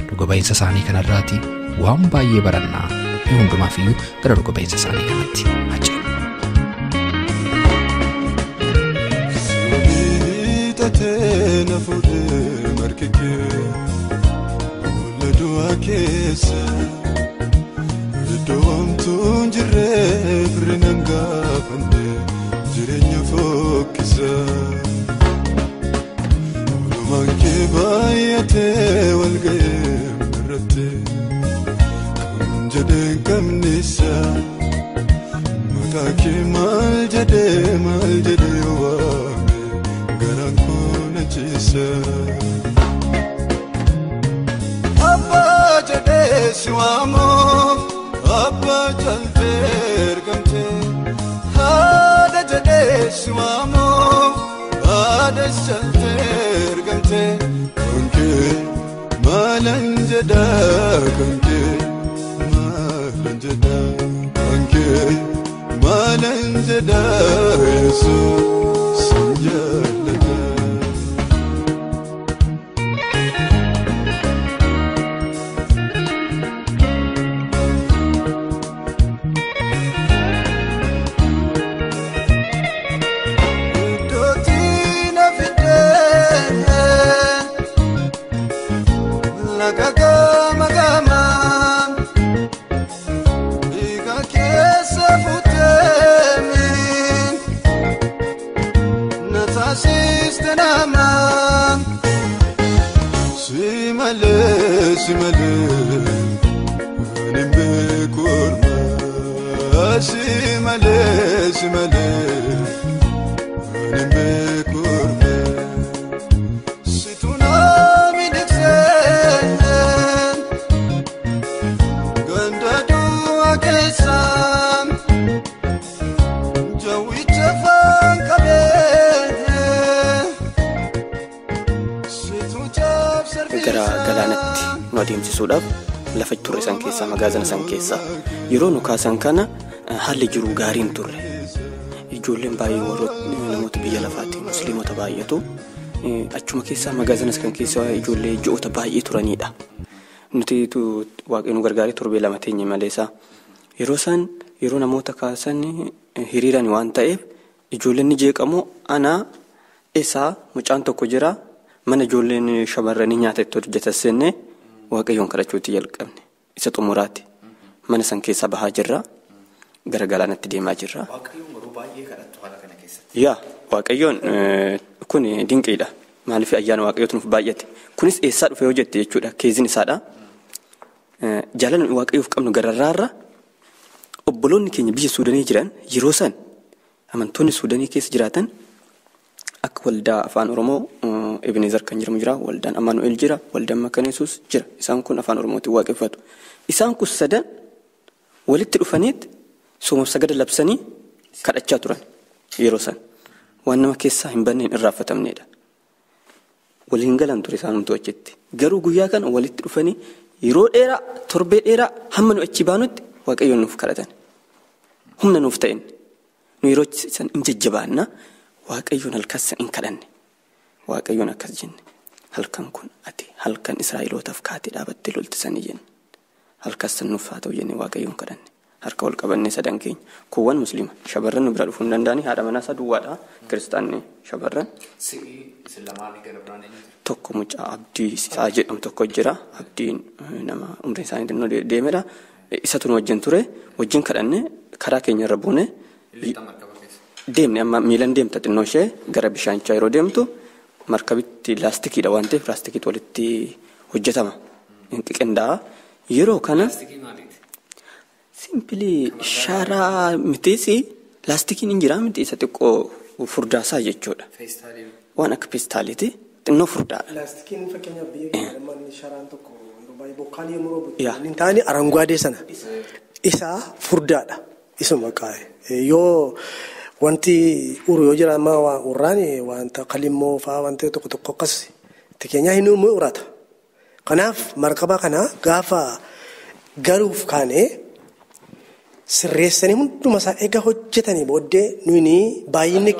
Dhugaa ba'iinsa isaanii kanarraati waan baay'ee barannaa hundumaaf iyyuu gara dhugaa ba'iinsa isaanii kanatti haceenu. Keessa iddoomtuun jirree firrinaan gaafanne jireenya fokkisa olumaan kee baay'atee walga'ee irratti kun jedheen qabnisa maqaa kee maal jedhee waame garaan koo na ciisa. Siwamo abba jalter gamte hada jade siwamo hada jalter gamte konke malanjada konke malanjada yesu sanjalada. Magama, ika kesa fute. simale simale nimbe kurbe situna midiksen ganda dua kesan jawi chafan kabete situ chaf service gara galaanatti nu adeemsisuudhaaf lafa turre san keessa magaazana san keessa yeroo nu kaasan kana haalli jiru gaariin turre ijoolleen baay'ee warra namoota biyya lafaatti musliimota baay'eetu achuma keessa magaazana san keessa ijoollee ji'oota baay'ee turanidha. Nuti waaqayyo nu gargaaree torbee lama teenye maleessa yeroo namoota kaasan hiriiran waan ta'eef ijoolleen ni jeeqamoo ana isaa mucaan tokko jira mana ijoolleen shamarranii nyaata itti hojjetasenne waaqayyoon kadhachuutti jalqabne isa xumuraati mana san keessa bahaa jirra gara galaanatti deemaa jirra. Waaqayyoon garuu baay'ee kadhattu haala kana keessatti. Yaa waaqayyoon kun dinqiidha maaliif ayyaana waaqayyootu nuuf baay'ate kunis eessaa dhufe yoo jette jechuudha keezin isaadha. Jaalalli waaqayyoof qabnu gararraarra obboloonni keenya biyya Suudanii jiran yeroo san amantoonni Suudanii keessa jiraatan akka waldaa afaan Oromoo Ebenezer kan jedhamu jira waldaan Amaanu'el jira waldaan Makaneesus jira isaan kun afaan Oromootiin waaqeffatu isaan kun sadan walitti dhufaniit soomaaf sagada labsanii kadhachaa turan yeroo san waan nama keessaa hin banneen irraanfatamneedha waliin galan ture isaan humtuu achitti garuu guyyaa kana walitti dhufanii yeroo dheeraa torbee dheeraa hamma nu achi baanutti waaqayyoon nuuf kadhatan humna nuuf ta'in nu yeroo san hin jajjabaanna waaqayyoon halkan san hin kadhanne waaqayyoon akkas jenne halkan kun ati halkan Israa'elootaaf kaatee dhaabattee loltisanii jenne halkan san nuuf haa ta'u jenne waaqayyoon kadhanne harka wal qabannee sadan keenya kuuwwan musliima shabarran nu bira dhufuu hin danda'anii haadha manaa isaa duwwaadha kiristaanni shabarran tokko mucaa abdii isaa jedhamu tokko jira abdiin nama umriin isaanii xinnoo deemedha isatu nu wajjin ture wajjin kadhanne karaa keenya irra buune deemne amma miilan deemta xinnoo ishee gara bishaanichaa yeroo deemtu markabitti laastikiidha waan ta'eef laastikiitu walitti hojjetama hin qiqinda'a yeroo kana simpilii sharaa mitiisi laastikiin hin jiraa miti isa xiqqoo furdaasaa jechuudha waan akka peestaaliiti xinnoo furdaadha. Laastikiin fakkeenyaaf biyya keenya manni sharaan tokko baay'ee bokkaan yommuu roobu hin taane aranguwaadee sana isaa furdaadha isuma qaa'e yoo wanti uru yoo jira amma urraan wanta kalimmoo fa'aa wanti tokko akkas itti keenyaa hin urata kanaaf markaba kana gaafa garuuf kaane sirreessanii hunduma isaa egaa hojjetanii booddee nuyi baay'inni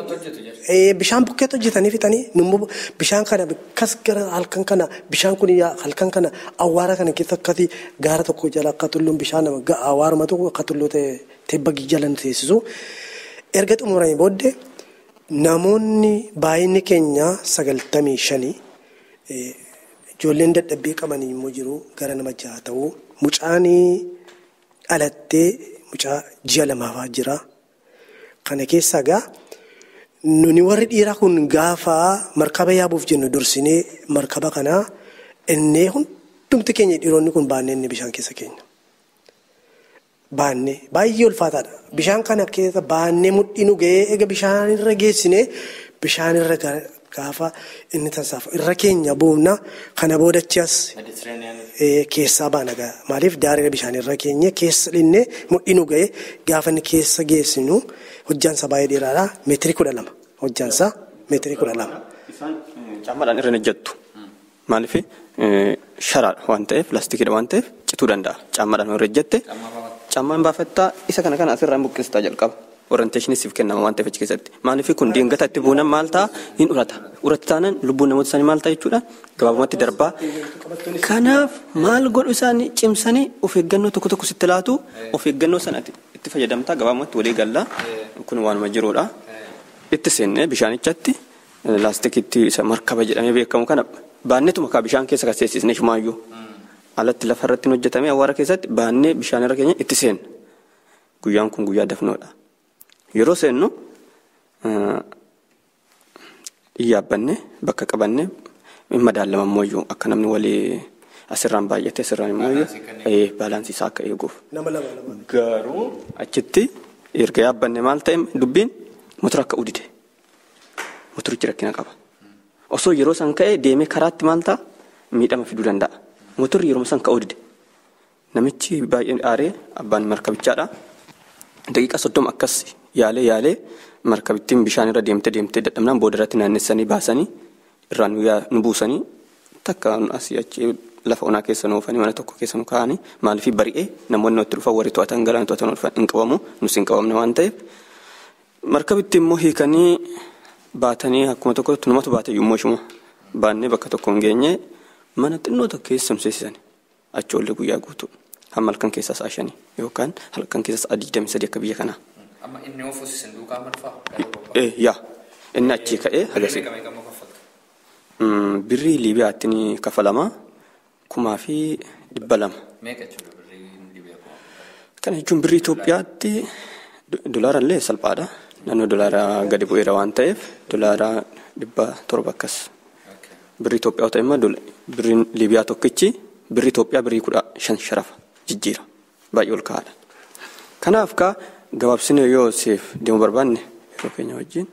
bishaan bukkeetti hojjetanii fixanii nummoo bishaan kana kas gara halkan kana bishaan kun halkan kana awwaara kana keessa akkati gaara tokko jala akka tulluun bishaan nama awwaaruma tokko akka tulluu tebba jalan teessisu erga xumuranii booddee namoonni baay'inni keenya 95 ijoolleen dadhabbii qabanii immoo jiru gara nama 6 ta'uu mucaanii dhalattee mucaa 6 lamaafaa jira kana keessaa gaa nuni warri dhiiraa kun gaafa markaba yaabuuf jennu dursinee markaba kana innee hundumti keenya dhiironni kun baannee inni bishaan keessa keenya baannee baay'ee ulfaataadha bishaan kana keessa baannee mudhiinu ga'ee eega bishaan irra geessinee bishaan irra gaafa inni tasaaf irra keenya buufna kana boodachas keessaa baana maaliif daarira bishaan irra keenya keessa dhinnee mudhiinu ga'ee gaafa inni keessa geessinu hojjaansa baay'ee dheeraadha meetirii 12 hojjaansa meetirii 12. Isaan caammadhaan irra hojjettu maaliif sharaadha waan ta'eef laastikiidha waan ta'eef cituu danda'a caammadhaan irra hojjette caammaan baafattaa isa kana asirraa buqqistaa jalqaba. Orientation siif kennama waan ta'eef achi keessatti maaliif kun diingata itti buunan maal ta'a hin urata taanaan lubbuun namoota isaanii maal ta'a jechuudha gabaabumatti darbaa kanaaf maal godhu isaanii cimsanii of eeggannoo tokko sitti laatu of eeggannoo sana itti fayyadamtaa gabaabumatti walii gallaa kun waanuma jiruudha itti seennee bishaanichatti laastikiitti isa markaba jedhamee beekamu kana baanneetuma kaa bishaan keessa kaseessisnee shumaayyuu alatti lafa irratti hojjetamee awwaara keessatti baannee bishaan irra keenya itti seenna guyyaan kun guyyaa dafnoodha. Yeroo seennu yaabbanne bakka qabanne madaalama mooyyuu akka namni walii asirraan baay'ate asirraan mooyyuu baalaansii isaa akka eeguuf. Garuu achitti erga yaabbanne maal ta'e dubbiin motora akka udide motorichi rakkina qaba osoo yeroo san ka'e deemee karaatti maal ta'a miidhama fiduu danda'a motorri yeroo san ka'u udide namichi baay'een aaree abbaan markabichaadha daqiiqa 30 akkas yaalee markabittiin bishaan irra deemtee dadhabnaan boodarratti naannessanii baasanii irraan nu buusanii takka asii achi lafa onaa keessa nu oofanii mana tokko keessa nu kaa'anii maaliif bari'ee namoonni nutti dhufan warri to'atan galaan to'atan dhufan hin qabamu nus hin qabamne waan ta'eef markabitti immoo hiikanii baatanii akkuma tokkotti numatu baate yommuu ishuma baannee bakka tokko hin geenye mana xinnoo tokko keessa nu seesisan achoollee guyyaa guutuu hamma halkan keessaa sa'a 5 yookaan halkan keessaa sa'a 23 akka biyya kanaa. Amma inni ofuus sanduuqa marfaa? Yaa inni achi ka'ee agarsiisa. Birrii Liibiyaatti ni kafalama 1,200. Meeqa jechuudha birrii Liibiyaa? Kana jechuun birrii Itoophiyaatti dolaara illee salphaadha. Naannoo dolaara gadi bu'eera waan ta'eef dolaara 700 akkas. Birrii Itoophiyaa ta'e immoo birriin Liibiyaa tokkichi birrii Itoophiyaa birrii 15 sharafa jijjiira. Baay'ee ol ka'aadha. Kanaaf gabaabsinee yoo siif deemu barbaanne yeroo keenya wajjin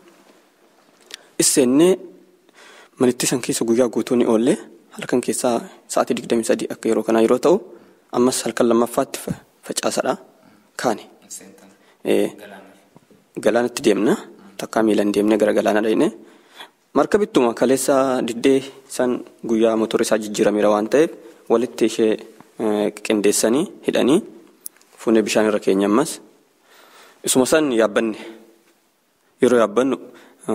isseennee manitti san keessa guyyaa guutuu ni oolle halkan keessaa sa'aatii 23 akka yeroo kanaa yeroo ta'u ammas halkan lammaffaatti facaasadha kaane. Galaanatti deemna takkaa miilan deemnee gara galaana dhaqne markabittuma kaleessa diddee san guyyaa motorri isaa jijjiirameera waan ta'eef walitti ishee qindeessanii hidhanii fuunee bishaan irra keenya ammas isuma san yaabbanne yeroo yaabbannu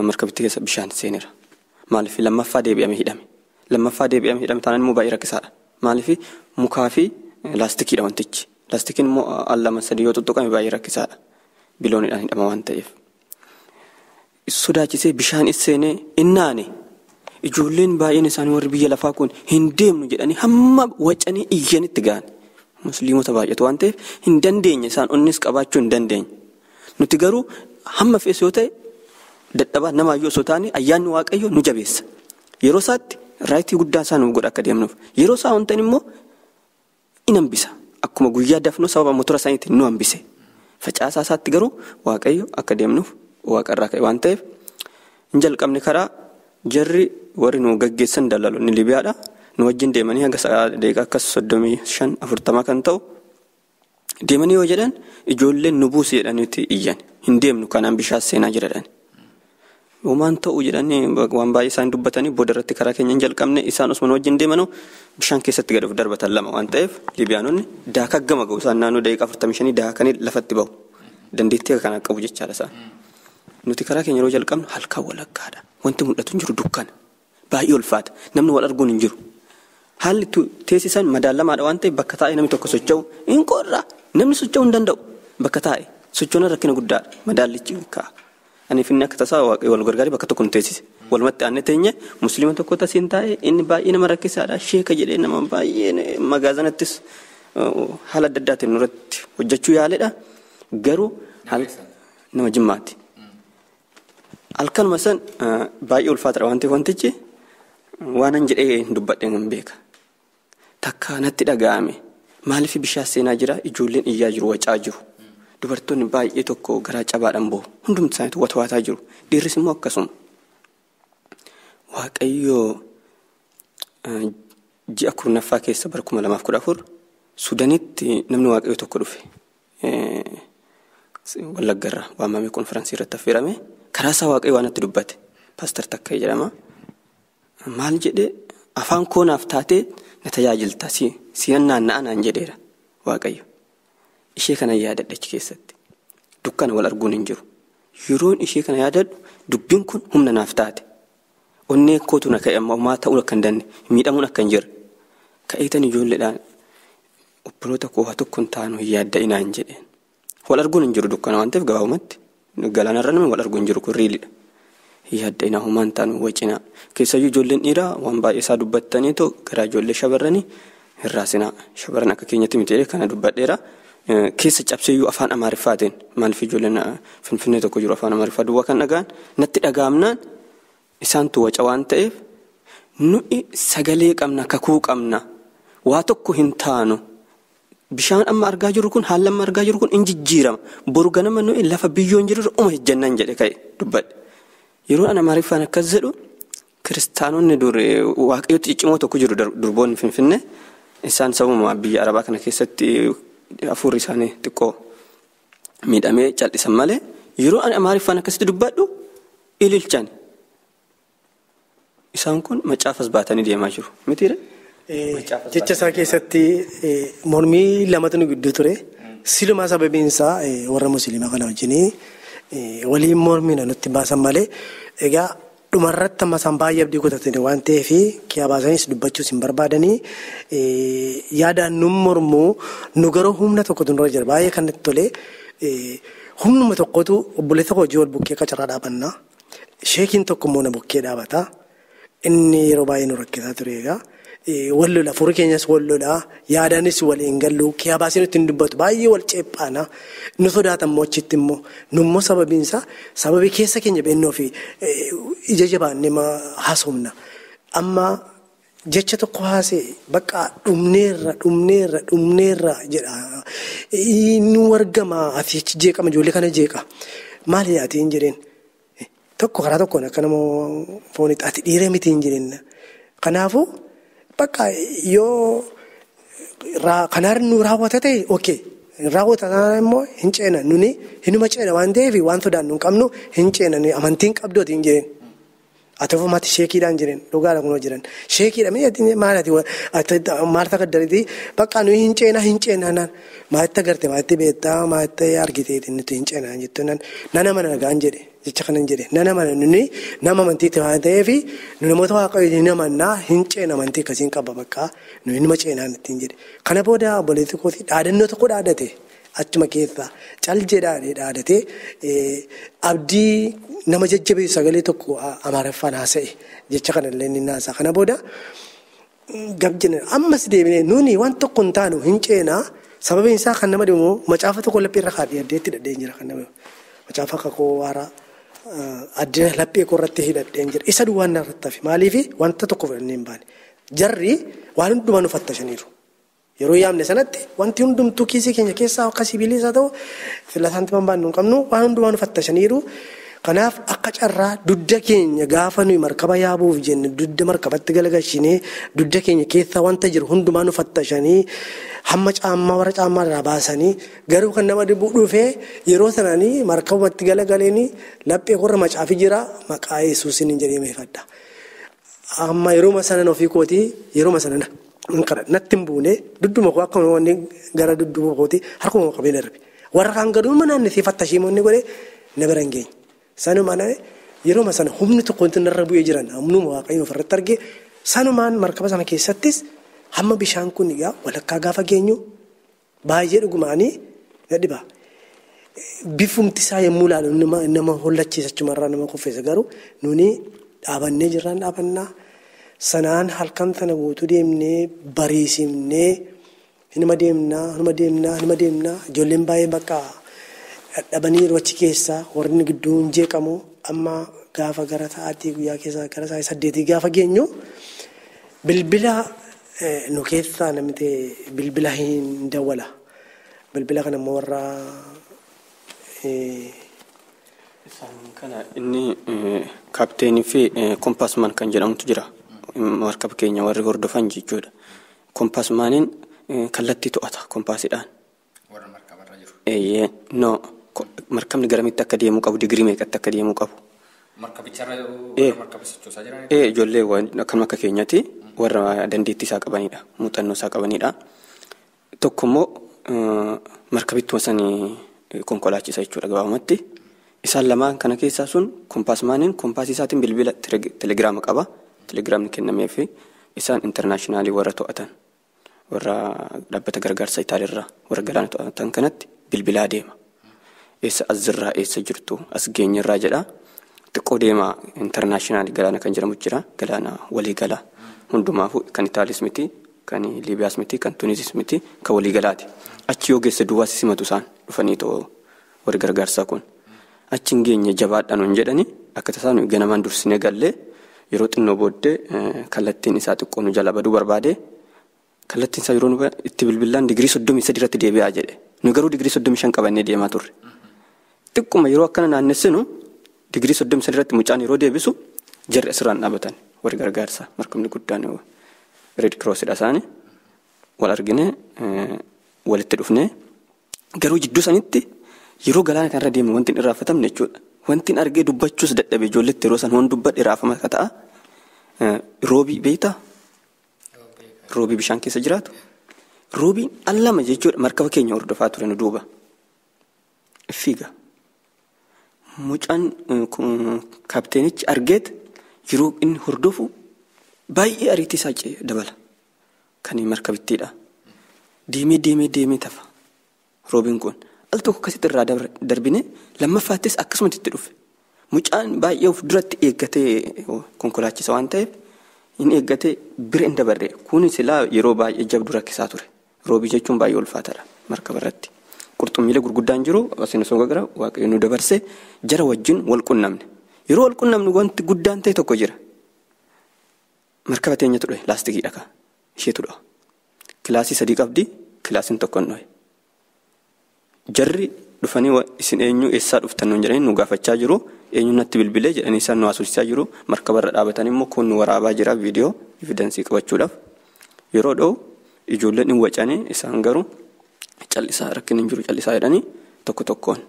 markabitti keessa bishaan seeneera maaliif lammaffaa deebi'ame hidhame taanaan immoo baay'ee rakkisaadha maaliif mukaa fi laastikiidha wantichi laastikiin immoo al 2-3 yoo tuttuqame baay'ee rakkisaadha biloonidhaan hidhama waan ta'eef sodaachisee bishaan seenee innaane ijoolleen baay'een isaanii warri biyya lafaa kun hin deemnu jedhanii hamma wacanii iyyanitti ga'an musliimota baay'atu waan ta'eef hin dandeenye isaan onnis qabaachuu hin dandeenye nuti garuu hamma fees yoo ta'e dadhabaa namaayyoo osoo taane ayyaanni waaqayyo nu jabeessa yeroo isaatti raayitii guddaa isaa nuuf godha akka deemnuuf yeroo isaa wantan immoo in hambisa akkuma guyyaa dafnoo sababa motora isaaniitiin nu hambise facaasaa isaatti garuu waaqayyo akka deemnuuf waaqarraa ka'e waan ta'eef hin jalqabne karaa jarri warri nu gaggeessan daldalonni Liibiyaadha nu wajjin deemanii hanga daqiiqaa akkas 35-40 kan ta'u deemanii yoo jedhan ijoolleen nu buusi jedhaniiti iyyan hin deemnu kanaan bishaan seenaa jedhan waan ta'u jedhanii waan baay'ee isaan dubbatanii boodarratti karaa keenya hin jalqabne isaan osuma nu wajjin deemanuu bishaan keessatti gad of darbatan lama waan ta'eef Liibiyaanonni daakaa gama ga'u isaan naannoo daqiiqaa 45 daakanii lafatti ba'u dandeettii kana qabu jechaadha isaan nuti karaa keenya yeroo jalqabnu halkan walakkaadha wanti mul'atu hin jiru dukkana baay'ee ulfaata namni wal arguun hin jiru haalli teessisan madaalamaadha waan ta'eef bakka taa'ee namni tokko socho'u hin qorra namni socho'uu hin danda'u bakka taa'ee socho'uun rakkina guddaadha madaallichi ka'a ani finni akka tasaa wal gargaaree bakka tokko nu teessise walumatti aanne teenye musliima tokko tasiin taa'ee inni baay'ee nama rakkisaadha sheeka jedhee nama baay'ee magaazanattis haala adda addaatiin nurratti hojjechuu yaaledha garuu nama jimmaati. Halkanuma san baay'ee ulfaataadha waan ta'eef wantichi waan an jedhee dubbadhee hin beeka. Takka natti dhaga'ame maaliif bishaan seenaa jira ijoolleen iyyaa jiru wacaa jiru dubartoonni baay'ee tokko garaa cabaadhaan ba'u hundumti isaaniitu watwaataa jiru dhiirris immoo akkasuma waaqayyoo ji'a 9ffaa keessa bara 2014 Sudaanitti namni waaqayyoo tokko dhufe Wallaggarra waamamee konfiraansii irratti affeerame karaa isaa waaqayyoo waan itti dubbate paaster Takkee jedhama maal jedhee afaan koonaaf taatee na tajaajilta si'an naanna'an jedheera waaqayyo ishee kana yaadadha achi keessatti dukkana wal arguun hin jiru yeroon ishee kana yaadadhu dubbiin kun humna naaf taate onnee kootu na ka'e amma maa ta'uu akka hin danne miidhamuun akka hin jirre ka'eetan ijoolleedhaan obboloota koo haa tokko hin taanu hin yaadda'inaan jedheen wal arguun hin jiru dukkana waan ta'eef gabaabumatti galaanarra namni wal arguun hin jiru kun riilidha hin yaadda'inaa homaan taanu wacinaa keessayyuu ijoolleen dhiiraa waan baay'ee isaa dubbattaniitoo garaa ijoollee shabarranii hirraasinaa shabarran akka keenyatti miti kana dubbadheera keessa cabseeyyuu afaan amaariffaatiin maaliif ijoolleen finfinnee tokko jiru afaan amaariffaa duwwaa kan dhagaan natti dhagaamnaan isaantu waca waan ta'eef nuyi sagalee qabna kakuu qabna waa tokko hin taanu bishaan amma argaa jirru kun haalli amma argaa jirru kun in jijjiirama boru ganama nuyi lafa biyyoon jirru jennaan jedhe ka'e dubbadhe yeroo ana Amaariffaan akkas jedhu kiristaanonni dur waaqayyotti ciccimoo tokko jiru durboonni Finfinnee isaan sabuma biyya Arabaa kana keessatti hafuurri isaanii xiqqoo miidhamee cal'isan malee yeroo ani Amaariffaan akkasitti dubbadhu ililchan isaan kun macaafas baatanii deemaa jiru mitiire. Jecha isaa keessatti mormii lamatu nu gidduu ture silumaa sababiin isaa warra musliimaa kana wajjinii waliin mormii nutti baasan malee egaa dhumarratti amma isaan baay'ee abdii kutatanii waan ta'eef kiyyaa baasaniis dubbachuus hin barbaadanii yaadaan nu mormuu nu garuu humna tokkotu nurra jira baay'ee kan itti tole humnuma tokkotu obboleessa tokko hojii wal bukkee qacarraa dhaabannaa sheekiin tokko immoo na bukkee dhaabata inni yeroo baay'ee nu rakkisaa ture egaa. Wallola furii keenyas wallola yaadaanis waliin gallu kiyyaa baasee nutti hin dubbatu baay'ee wal ceephaana nu sodaatammoo achitti immoo nummoo sababiinsaa sababii keessa keenya beennoo fi ija jabaannee haasofna amma jecha tokko haasee bakka dhumneerra jedha nu argama afiichi jeeqama ijoollee kana jeeqa maali yaatiin jedheen tokko karaa tokkoon akka nama foonitti ati dhiiree miti hin jedheen kanaafuu. Bakka yoo kanaan nu raawwata ta'e okay raawwata immoo hin ceena nuni hinuma ceena waan ta'eef waan sodaannu hin qabnu hin ceena amantiin qabdooti hin jireen atofumaatti sheekiidhaan jireen dhugaadha kunoo jiran sheekiidha maal takka dariitii bakka nuyi hin ceena naan maalitti agarte maalitti beektaa maalitti argiteeti nuti hin ceena jettuun nana mana nagaan jedhe jecha kanan jedhe nana mana nuni nama amantiitti waan ta'eef namoota waaqayyoo hin amannaa hin ceena amantii akkasiin qaba bakka nuyi nima ceenaan ittiin jedhe kana booda obboleetti kooti dhaadannoo tokko dhaadate achuma keessaa cal jedhaadhee dhaadate abdii nama jajjabeessu sagalee tokko Amaariffaan haasa'e jecha kanallee inni haasaa kana booda gabjina ammas deebinee nuni waan tokko hin taanu hin ceenaa sababiin isaa kan nama dhibu macaafa tokko laphee irra kaadhee addeetti hidhadhee jira kan nama macaafa kakoo waaraa addina laphee korratti hidhadhee jira isa duwwaan narratti hafe maaliif wanta tokko fudhannee hin baane jarri waan hundumaa nu fattashaniiru. Yeroo yaamne sanatti wanti hundumtuu kiisii keenya keessaa akka sibiilii ta'u filatanti bambaan nu qabnu waan hundumaa nu fattashaniiru kanaaf akka carraa dudda keenya gaafa nuyi markaba yaabuuf jenne dudda markabatti galagalchinee dudda keenya keessaa wanta jiru hundumaa nu fattashanii hamma caammaa warra caammaa irraa baasanii garuu kan nama dhibuu dhufee yeroo sananii markabatti galagaleeni laphee korra macaafi jira maqaa Yesuusiin hin jedhee meeffadha amma yeroo sana ofii kootii yeroo sana natti hin buune dudduma koo akkuma wanni gara dudduma kooti harkuma qabee darbe warra kaan gaduu manaan si fattashiimoonni godhe na bira hin geenye sanumaan yeroo sana humni tokko wanti narra bu'ee jiran humnuma waaqayyo ofirratti arge sanumaan markaba sana keessattis hamma bishaan kun egaa walakkaa gaafa geenyu baay'ee dhugumaanii dhibaa bifumti isaa yommuu ilaalu nama hollachiisa achumarraa nama kuffeessa garuu nuni dhaabannee jirraan dhaabannaa. Sanaan halkan sana guutuu deemnee bariisimnee hinuma deemnaa ijoolleen baay'ee bakka dadhabanii yeroo achi keessaa warri gidduu hin jeeqamu amma gaafa gara sa'aatii guyyaa keessaa gara sa'aatii 8 gaafa geenyu bilbila nu keessaa namni bilbila hin dawwala bilbila kana immoo warra isaan kana inni kaapteenii fi kompaasman kan jedhamutu jira. Markaba keenya warri hordofan jechuudha. Kompaasmaaniin kallattii to'ata kompaasiidhaan. Warra markabarra jiru. Markabni garamitti akka deemuu qabu digirii meeqatti akka deemuu qabu. Markabicharra markaba sochoosaa jiran. Ijoollee kan akka keenyatti warra dandeettii isaa qabanidha. Muuxannoo isaa qabanidha. Tokko immoo markabittuma sanii konkolaachisa jechuudha gabaabumatti. Isaan lamaan kana keessaa sun kompaasmaaniin kompaasii isaatiin bilbila telegiraama qaba. Telegiraamni kennamee fi isaan intarnaashinaali warra to'atan warra dhaabbata gargaarsa Itaaliirraa warra galaana to'atan kanatti bilbilaa deema. Eessa as jirraa eessa jirtu as geenyarraa jedha. Xiqqoo deema intarnaashinaali galaana kan jedhamu jira galaana walii galaa hundumaafuu kan Itaaliis miti kan Liibiyaas miti kan Tuniisis miti kan walii galaati. Achi yoo geesse duwwaas simatu isaan dhufanii too warri gargaarsaa kun achi hin geenye jabaadhaan hin jedhani akka tasaan ganamaan dursinee gallee. Yeroo xinnoo booddee kallattiin isaa xiqqoo nu jala baduu barbaade kallattiin isaa yeroo nu itti bilbilaan digirii 33 irratti deebi'aa jedhe. Nu garuu digirii 35 qabannee deemaa turre. Xiqquma yeroo akkana naannessinu digirii 33 irratti mucaan yeroo deebisu jarri asirraan dhaabatan warri gargaarsa markabni guddaan Red Cross dha isaanii wal argine walitti dhufne garuu jidduu sanitti yeroo galaana kanarra deemu wanti hin irraanfatamne jechuudha. Wanti hin argee dubbachuus dadhabe ijoolletti yeroo san hoon dubbadhe raafama akka ta'a. Roobii beektaa? Roobii bishaan keessa jiraatu. Roobiin allama jechuudha markaba keenya hordofaa ture nu duuba. Fiiga. Mucaan kaapteenichi argeet yeroo inni hordofu baay'ee ariitii isaa dabala. Kan markabittiidha. Deemee tafa. Roobiin kun al tokko akkasitti irraa darbine lammaffaattis akkasumatti itti dhufe. Mucaan baay'ee of duratti eeggatee konkolaachisa waan ta'eef inni eeggatee bira hin dabarre. Kun silaa yeroo baay'ee jabdu rakkisaa ture. Roobii jechuun baay'ee ulfaataadha markaba irratti. Qurxummiilee gurguddaan jiru asiin osoo gara waaqayyo nu dabarsee jara wajjin wal qunnamne. Yeroo wal qunnamne wanti guddaan ta'e tokko jira. Markaba teenyatu dhufe laastikiidha ka. Isheetu dhufa. Kilaasii 3 qabdi, kilaasiin tokko hin dhufe. Jarri dhufanii isin eenyu eessaa dhuftan nuun jedhanii nu gaafachaa jiru. Eenyuun natti bilbilee jedhanii isaan nu haasofsiisaa jiru. Markaba irra dhaabatan immoo kun nu waraabaa jira viidiyoo evidensii qabachuudhaaf. Yeroo dha'u ijoolleen hin wacanii isaan garuu callisaa rakkin hin jiru callisaa jedhanii tokko tokkoon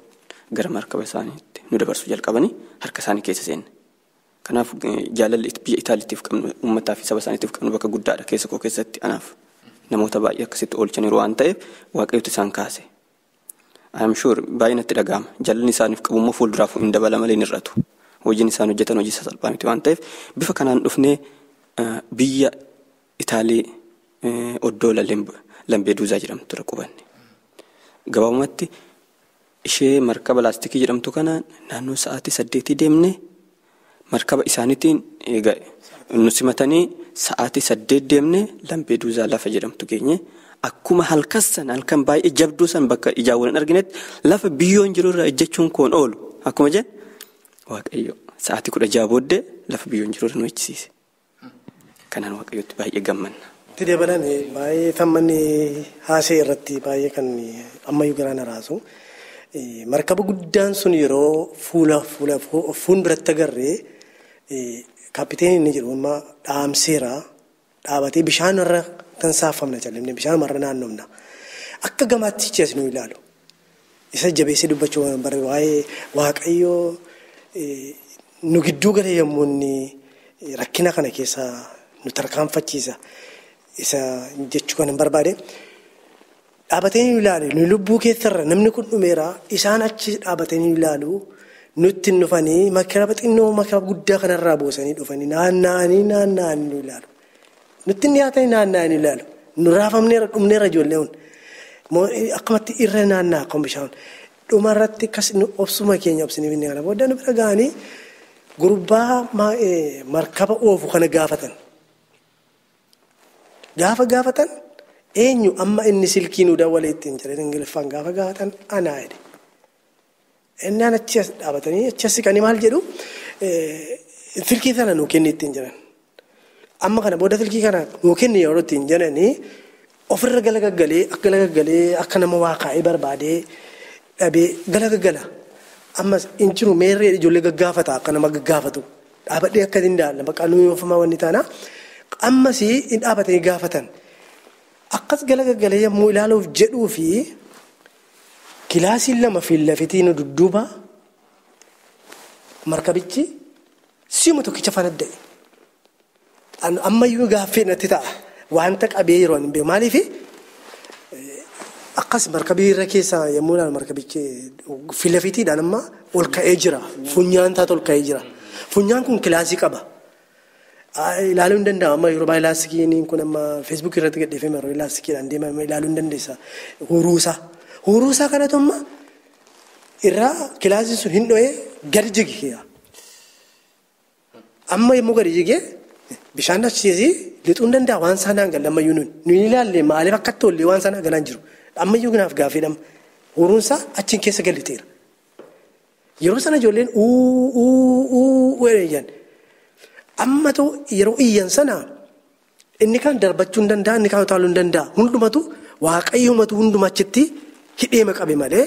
gara markaba isaaniitti nu dabarsuu jalqabanii harka isaanii keessa seenne. Kanaaf jaalalli biyya Itaaliitiif qabnu uummataa fi saba isaaniitiif qabnu bakka guddaadha keessa koo keessatti anaaf namoota baay'ee akkasitti oolchaniiru waan ta'eef waaqayyooti isaan kaase. I'm sure baay'ee natti dhaga'ama. Jaalalli isaaniif qabu immoo fuulduraaf hin dabala malee hin hir'atu. Hojiin isaan hojjetan hojii salphaa miti waan ta'eef bifa kanaan dhufnee biyya Itaalii oddoo Lampeduusaa jedhamtu irra qubanne. Gabaabumatti ishee markaba laastikii jedhamtu kanaan naannoo sa'aatii 8 deemne markaba isaaniitiin nu simatanii sa'aatii 8 deemne Lampeduusaa lafa jedhamtu geenye. Akkuma halkan baay'ee jabduu san bakka ijaawwan hin arginetti lafa biyyoon jiru irraa ejjechuun koon oolu. Akkuma jedhe waaqayyo sa'aatii 16 booddee lafa biyyoon jiru irra nu ejjisiise. Kanaan waaqayyotti baay'ee gammanna. Itti dabalan baay'ee tammanni haasee irratti baay'ee kan ammayyuu garaan raasu. Markaba guddaan sun yeroo fuulduratti agarree kaapiteeniin inni jedhu amma dhaamseera dhaabatee bishaan irra kan saafamna callimne bishaan marra naannofna. Akka gamaatti cees nu ilaalu. Isa jabeessee dubbachuu bare waa'ee waaqayyoo nu gidduu galee yommuu inni rakkina kana keessa nu tarkaanfachiisa. Isa jechuu kan hin barbaade. Dhaabatanii ilaalu nu lubbuu keessarra namni kun dhumeera isaan achi dhaabatanii ilaalu nutti hin dhufanii markaba xinnoo markaba guddaa kanarraa boosanii dhufanii naanna'anii nu ilaalu. Nutti dhiyaatanii naanna'anii ilaalu. Nu raafamneera dhumneera ijoollee hun. Akkamatti irra naanna'a akkuma bishaan. Dhumarratti akkas obsuma keenya obsinii finne kana booda nu bira ga'anii gurbaa markaba oofu kana gaafatan. Gaafa gaafatan eenyu amma inni silkii nu dawwalee ittiin jedhanii Ingiliffaan gaafa gaafatan anaa jedhe. Inni achi as dhaabatanii achi as siqanii maal jedhu silkii sana nuu kenni ittiin jedhan. Amma kana booda silkii kana nuu kenni yeroo ittiin jedhanii ofirra galagalee akka nama waaqaa'ee barbaadee dhabee galagala. Ammas injiru meerree ijoollee gaggaafata akka nama gaggaafatu dhaabadhee akka hin daalla bakka nuu yoofamaa wanni taana. Ammas hin dhaabatanii gaafatan. Akkas galagalee yommuu ilaaluuf jedhuu fi kilaasiin 2 fi lafitiin dudduuba markabichi simu tokkicha fanadda'e. Ammayyuu gaaffii natti ta'a. Wanta qabee yeroo hin beeku maaliif akkas markabii irra keessa yommuu ilaalu markabichi filafitiidhaan amma ol ka'ee jira. Funyaan taatu ol ka'ee jira. Funyaan kun kilaasii qaba. Ilaaluu hin danda'amu amma yeroo baay'ee laastikiin kun amma feesbuukii irratti gadhiifame yeroo laastikiidhaan deemame ilaaluu hin dandeessa. Huruusaa kanatu amma irraa kilaasiin sun hin dho'ee gadi jige. Amma yommuu gadi jige bishaan achiisii lixuu hin danda'a waan sanaan galan ammayyuu nu ilaalle maaliif akka tollee waan sanaa galaan jiru. Ammayyuu kanaaf gaaffiidhama. Huruunsaa achiin keessa galiteera. Yeroo sana ijoolleen uu jedhan. Amma ta'u yeroo iyyan sana Inni kan darbachuu hin danda'a, inni kan utaaluu hin danda'a. Hundumatu waaqayyoomatu hundumachitti hidheema qabe malee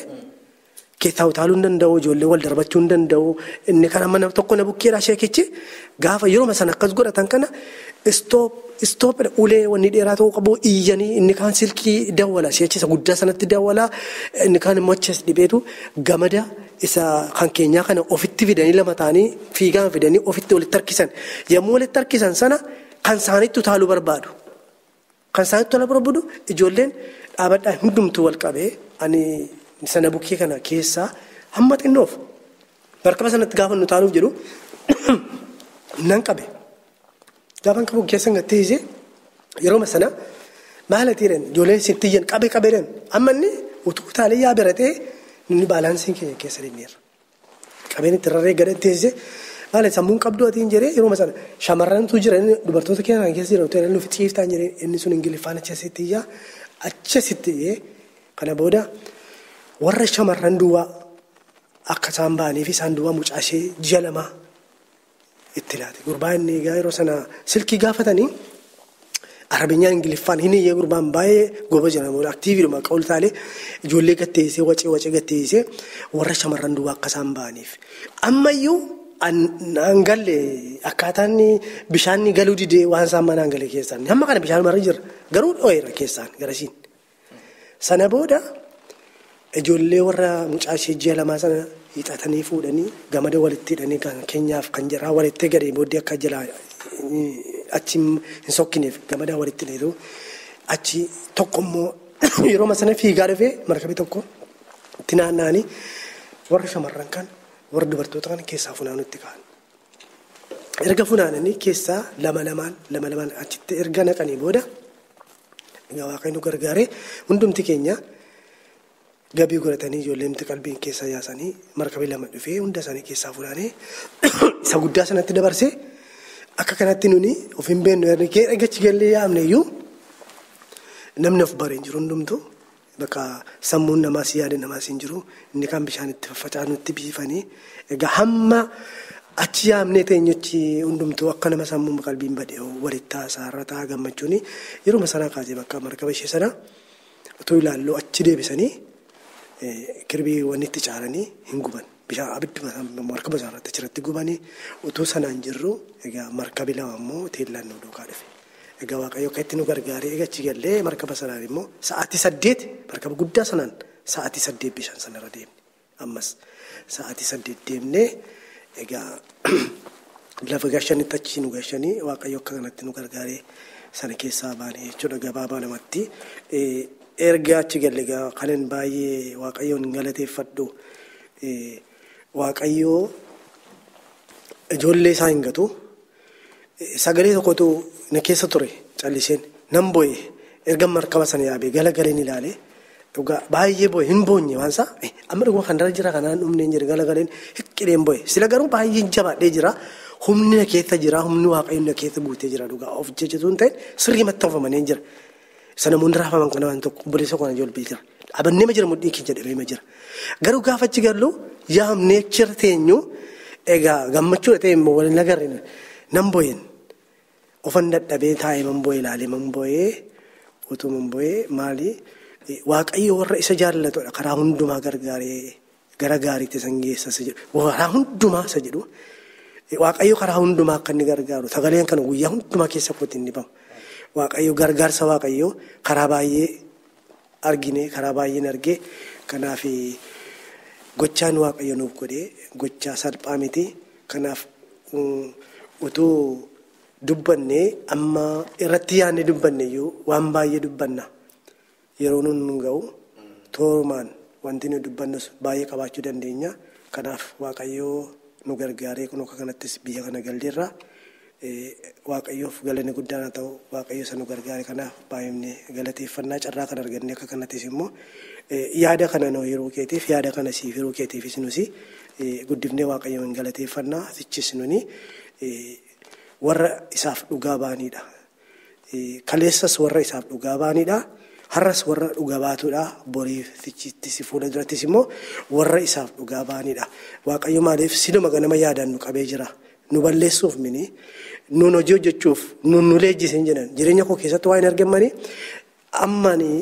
keessaa utaaluu hin danda'u, ijoollee wal darbachuu hin danda'u. Inni kan amma tokko na bukkeedhaa sheekichi gaafa yeroo sana akkas godhatan kana istoopidha ulee wanni dheeraa ta'uu qabu iyyanii inni kaan silkii dawwala sheechisa guddaa sanatti dawwala inni kaan immoo achas dhibeetu gamada isa kan keenyaa kana ofitti fidanii lama ta'anii fiigaan fidanii ofitti walitti harkisan. Yommuu walitti harkisan sana kan isaanitti utaaluu barbaadu. Kan isaanitti utaaluu barbaadu ijoolleen dhaabadhaa hundumtuu wal qabee ani sana bukkee kana keessaa hamma xinnoof markaba sanatti gaafa nu utaaluuf jedhu nan qabe. Gaafa qabu keessa gattee yeroo sana maal atiiran ijoolleen sittiyyan qabee amma inni utuu utaalee yaa biratee inni baalaansiin keenya keessa deemneerra. Qabeen itti rarree gadhatteessee maal sammuun qabdu atiin jedhee yeroo sana shamarrantu jira dubartoota keenya keessa jira utaalee nuuf ciiftaan jedhee inni sun ingiliffaan achasitti kana booda warra shamarran duwwaa akka isaan ba'anii fi isaan duwwaa mucaashee ji'a lamaa itti laate. Gurbaan inni egaa yeroo sana silkii gaafatanii Arabiyyaan Ingiliffaan hin iyyee gurbaan baay'ee goba jedhamuudha. Aktiiviidhuma qawultaalee ijoollee gatteessee wacee gatteessee warra shamarran duwwaa akka isaan ba'aniif. Ammayyuu an galle akkaataan bishaan galuu didee waan isaan mana galee keessaan. Hamma kana bishaan marri jira garuu dho'eera keessaan garasiin. Sana booda ijoollee warra mucaashee ji'a lamaa sana hiixatanii fuudhanii gamada walitti hidhanii kan keenyaaf kan jiraa walitti gadee booddee akka jalaa achi hin sokkineef gamada walitti hidheetu achi tokko immoo yeroo sana fiigaa dhufee markabii tokko itti naanna'anii warra shamarran kan warra dubartoota kan keessaa funaanutti ka'an. Erga funaananii keessaa lama lamaan achitti erga naqanii booda egaa waaqayyo gargaaree hundumti keenya gabii godhatanii ijoolleen qalbiin keessa yaasanii markabii lama dhufee hunda isaanii keessaa funaanee isa guddaa sanatti dabarsee akka kanatti nuni of hin beeknu ergee dhagachi gallee yaamne iyyuu namni of bareen jiru hundumtuu bakka sammuun namaas yaada namaas hin jiru inni kan bishaan itti faffacaanutti biifanii egaa hamma achi yaamnee teenyuchi hundumtuu akka nama sammuun qalbiin badee walitti haasaarrataa gammachuun yeroo sanaa kaasee bakka markaba ishee sana utuu ilaalloo achi deebisanii kirbii wanni itti caalanii hin guban. Bishaan abidduma markaba isaarratti achirratti gubanii utuu sanaan jirru egaa markabi lama immoo teellaan nu duukaa dhufe. Egaa waaqayyo akka itti nu gargaaree egaa achi gallee markaba sanaan immoo sa'aatii 8 markaba guddaa sanaan sa'aatii 8 bishaan sanarra deemne. Ammas sa'aatii 8 deemnee egaa lafa gashanitti achi nu gashanii waaqayyo akka kanatti nu gargaaree sana keessaa baane jechuudha gabaabaa lamatti. Erga achi galle kanan baay'ee waaqayyoon galateeffadhu. Waaqayyoo ijoollee isaa hin gatu sagalee tokkotu na keessa ture calliseen nan bo'e erga markaba sana yaabee galagaleen ilaalee dhugaa baay'ee bo'e hin boonye waan isaa amma dhuguma kan dara jira kanaan dhumneen jira galagaleen hiqqidheen bo'e sila garuu baay'ee jabaadhee jira humni na keessa jira humni waaqayyoon na keessa guutee jira dhugaa of jajjatuun ta'e sirrii maxxanfamanii jira sana mundi raafaman kana waan tokko obboleessa kana ijoollee jira abannee ma jira mudhii keenya jedhamee ma jira garuu gaafa achi gallu yaamnee chira teenyu egaa gammachuudha ta'e immoo waliin agarre nan bo'een ofan dadhabee taa'ee man bo'ee ilaalee man bo'ee utuu man bo'ee maali waaqayyo warra isa jaallatudha karaa hundumaa gargaaree gara gaariitti san geessa isa jedhu karaa hundumaa isa jedhu waaqayyo karaa hundumaa akka inni gargaaru sagaleen kana guyyaa hundumaa keessa kootti inni bahu waaqayyo gargaarsa waaqayyo karaa baay'ee argine karaa baay'een argee kanaaf gochaan waaqayyo nuuf godhee gochaa salphaa miti kanaaf utuu dubbannee amma irratti yaadne dubbanne iyyuu waan baay'ee dubbanna yeroo nun ga'u toorumaan wanti nu dubbannus baay'ee qabaachuu dandeenya kanaaf waaqayyo nu gargaaree kun akka kanattis biyya kana galleerra waaqayyoof galanni guddaan haa ta'u waaqayyo isa nu gargaare kanaaf baay'inee galateeffannaa carraa kan arganne akka kanattis immoo yaada kana noo yeroo keetiif yaada kana siif yeroo keetiifis nusi guddifnee waaqayyoon galateeffannaa sichis nuni warra isaaf dhugaa baanidha. Kaleessas warra isaaf dhugaa baanidha. Har'as warra dhugaa baatudha. Boriif fichittis fuula durattis immoo warra isaaf dhugaa baanidha. Waaqayyo maaliif siluma ganama yaadaan nu qabee jira. Nu balleessuuf mini nuun hojii hojjechuuf nuun nu leenjisee jedhan jireenya koo keessatti waan hin argamanii ammanii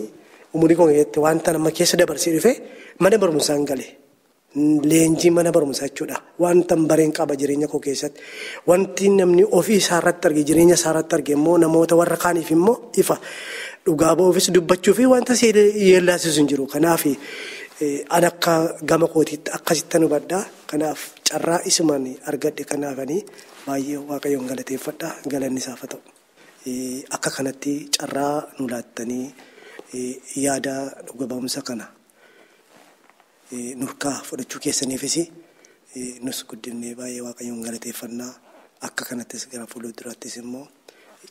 umurii koo keessatti wanta nama keessa dabarsee dhufe mana barumsaan galee leenjii mana barumsaa jechuudha. Wanta bareen qaba jireenya koo keessatti wanti namni ofii isaarratti arge jireenya isaarratti arge immoo namoota warra kaaniif immoo ifa dhugaa ba'uufis dubbachuu fi wanta yeellaasisu hin jiru. Kanaaf ani akka gama kootiitti akkasitti hubadhaa. Kanaaf carraa isumaan argadhe kanaafanii baay'ee waaqayyoon galateeffadha. Galanni isaaf haa ta'u. Akka kanatti carraa nu laattanii yaada dhuga ba'umsa kana nurkaa fudhachuu keessaniifis nus guddinee baay'ee waaqayyoon galateeffannaa. Akka kanattis gara fuulduraattis immoo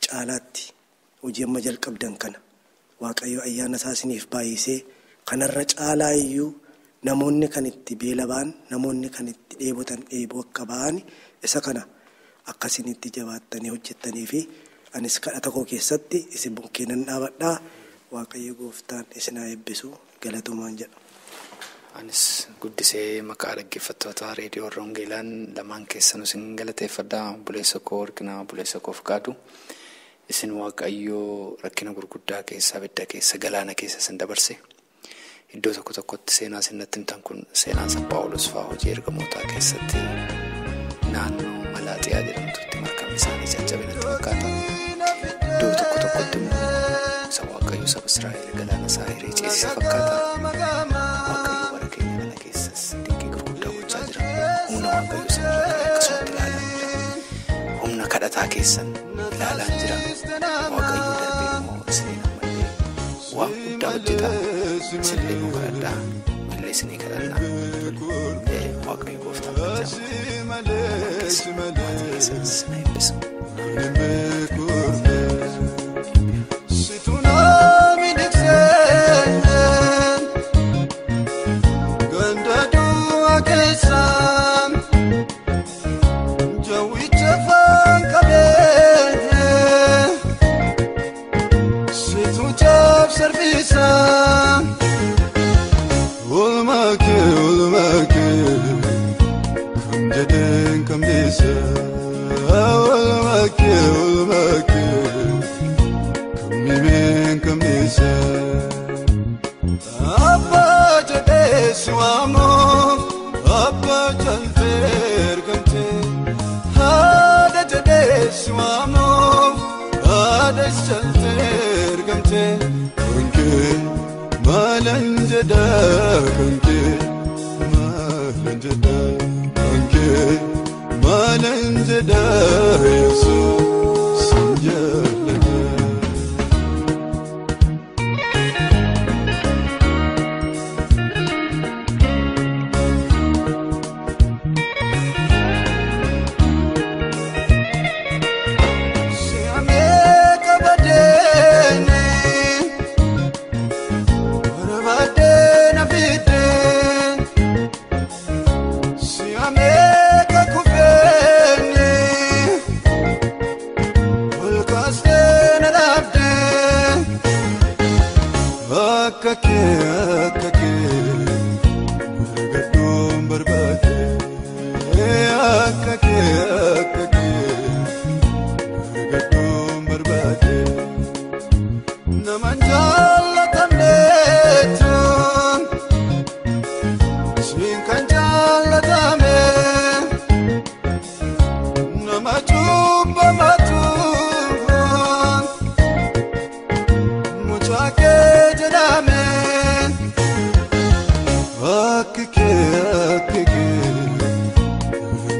caalaatti hojii amma jalqabdan kana waaqayyo ayyaana isaa isiniif baay'isee kanarra caalaa iyyuu namoonni kan itti beelabaan namoonni kan itti dheebotan dheeboo akka ba'an isa kana akkasinitti jabaattanii hojjettanii fi anis kadhata koo keessatti isin bukkeenan dhaabadhaa. Waaqayyo gooftaan isin haa eebbisu. Galatumaan jedha. Anis guddisee maqaa dhaggeeffattoota reediyoo Warra Hongeelaan lamaan keessan isin galateeffadhaa. Obboleessa koo Warqinaa, obboleessa koo Fiqaaduu. Isin waaqayyoo rakkina gurguddaa keessa, abidda keessa, galaana keessa isin dabarse. Iddoo tokko tokkotti seenaa isinatti himtan kun seenaan San Phaawulos fa'aa hojii ergamootaa keessatti naannoo Malaaxiyaa jedhamtutti markabni isaanii caccabinatti fakkaata. Iddoo tokko tokkotti immoo isa waaqayyo saba Israa'el galaana isaa hiree ceesisa fakkaata. Waaqayyo bara keenya kana keessas dinqii gurguddaa gochaa jira. Humna waaqayyo sanarraa kan akkasumatti ilaalaa jira. Humna kadhataa keessan ilaalaa jira. Waaqayyo darbee immoo isinii nammallee waan guddaa hojjetaa. Isinillee nu kadhadhaa. Illee isinii kadhannaa. Waaqayyo gooftaan barjaamaa. Lamaan keessa maatii keessanis na eebbisu.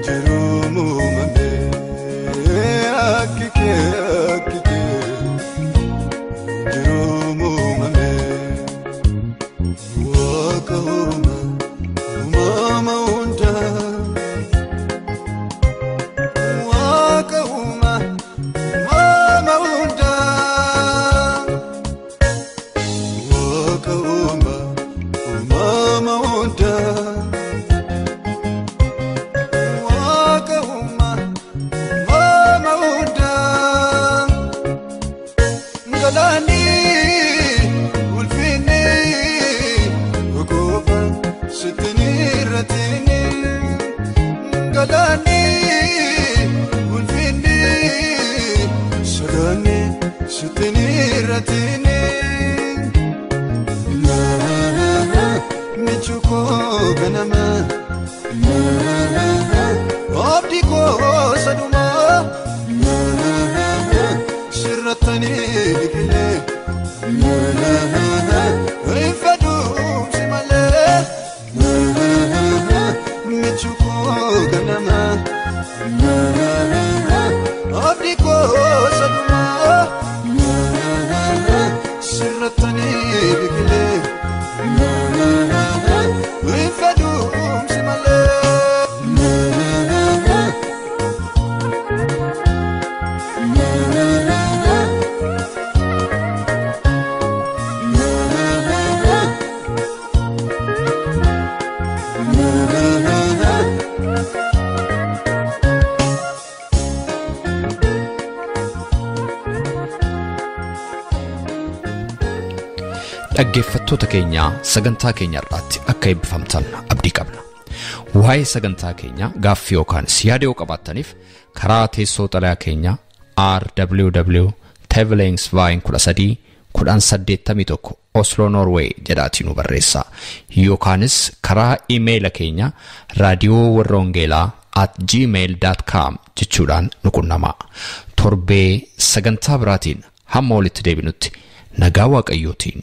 Jerusalem ganama abdi ko saduma sirratani bikile wifadum simale dhaggeeffattoota keenya sagantaa keenya irratti akka eebbifamtan abdii qabna. Waa'ee sagantaa keenya gaaffii yookaan yaada qabaattaniif karaa teessoo xalayaa keenya rww@tevelingsvine13 Oslo Norway jedhaatiin nu barreessaa yookaanis karaa iimeela keenya raadiyoowarrawangeelaa@gmail.com jechuudhaan nu qunnamaa. Torbee sagantaa biraatiin hamma walitti deebinutti nagaa waaqayyootiin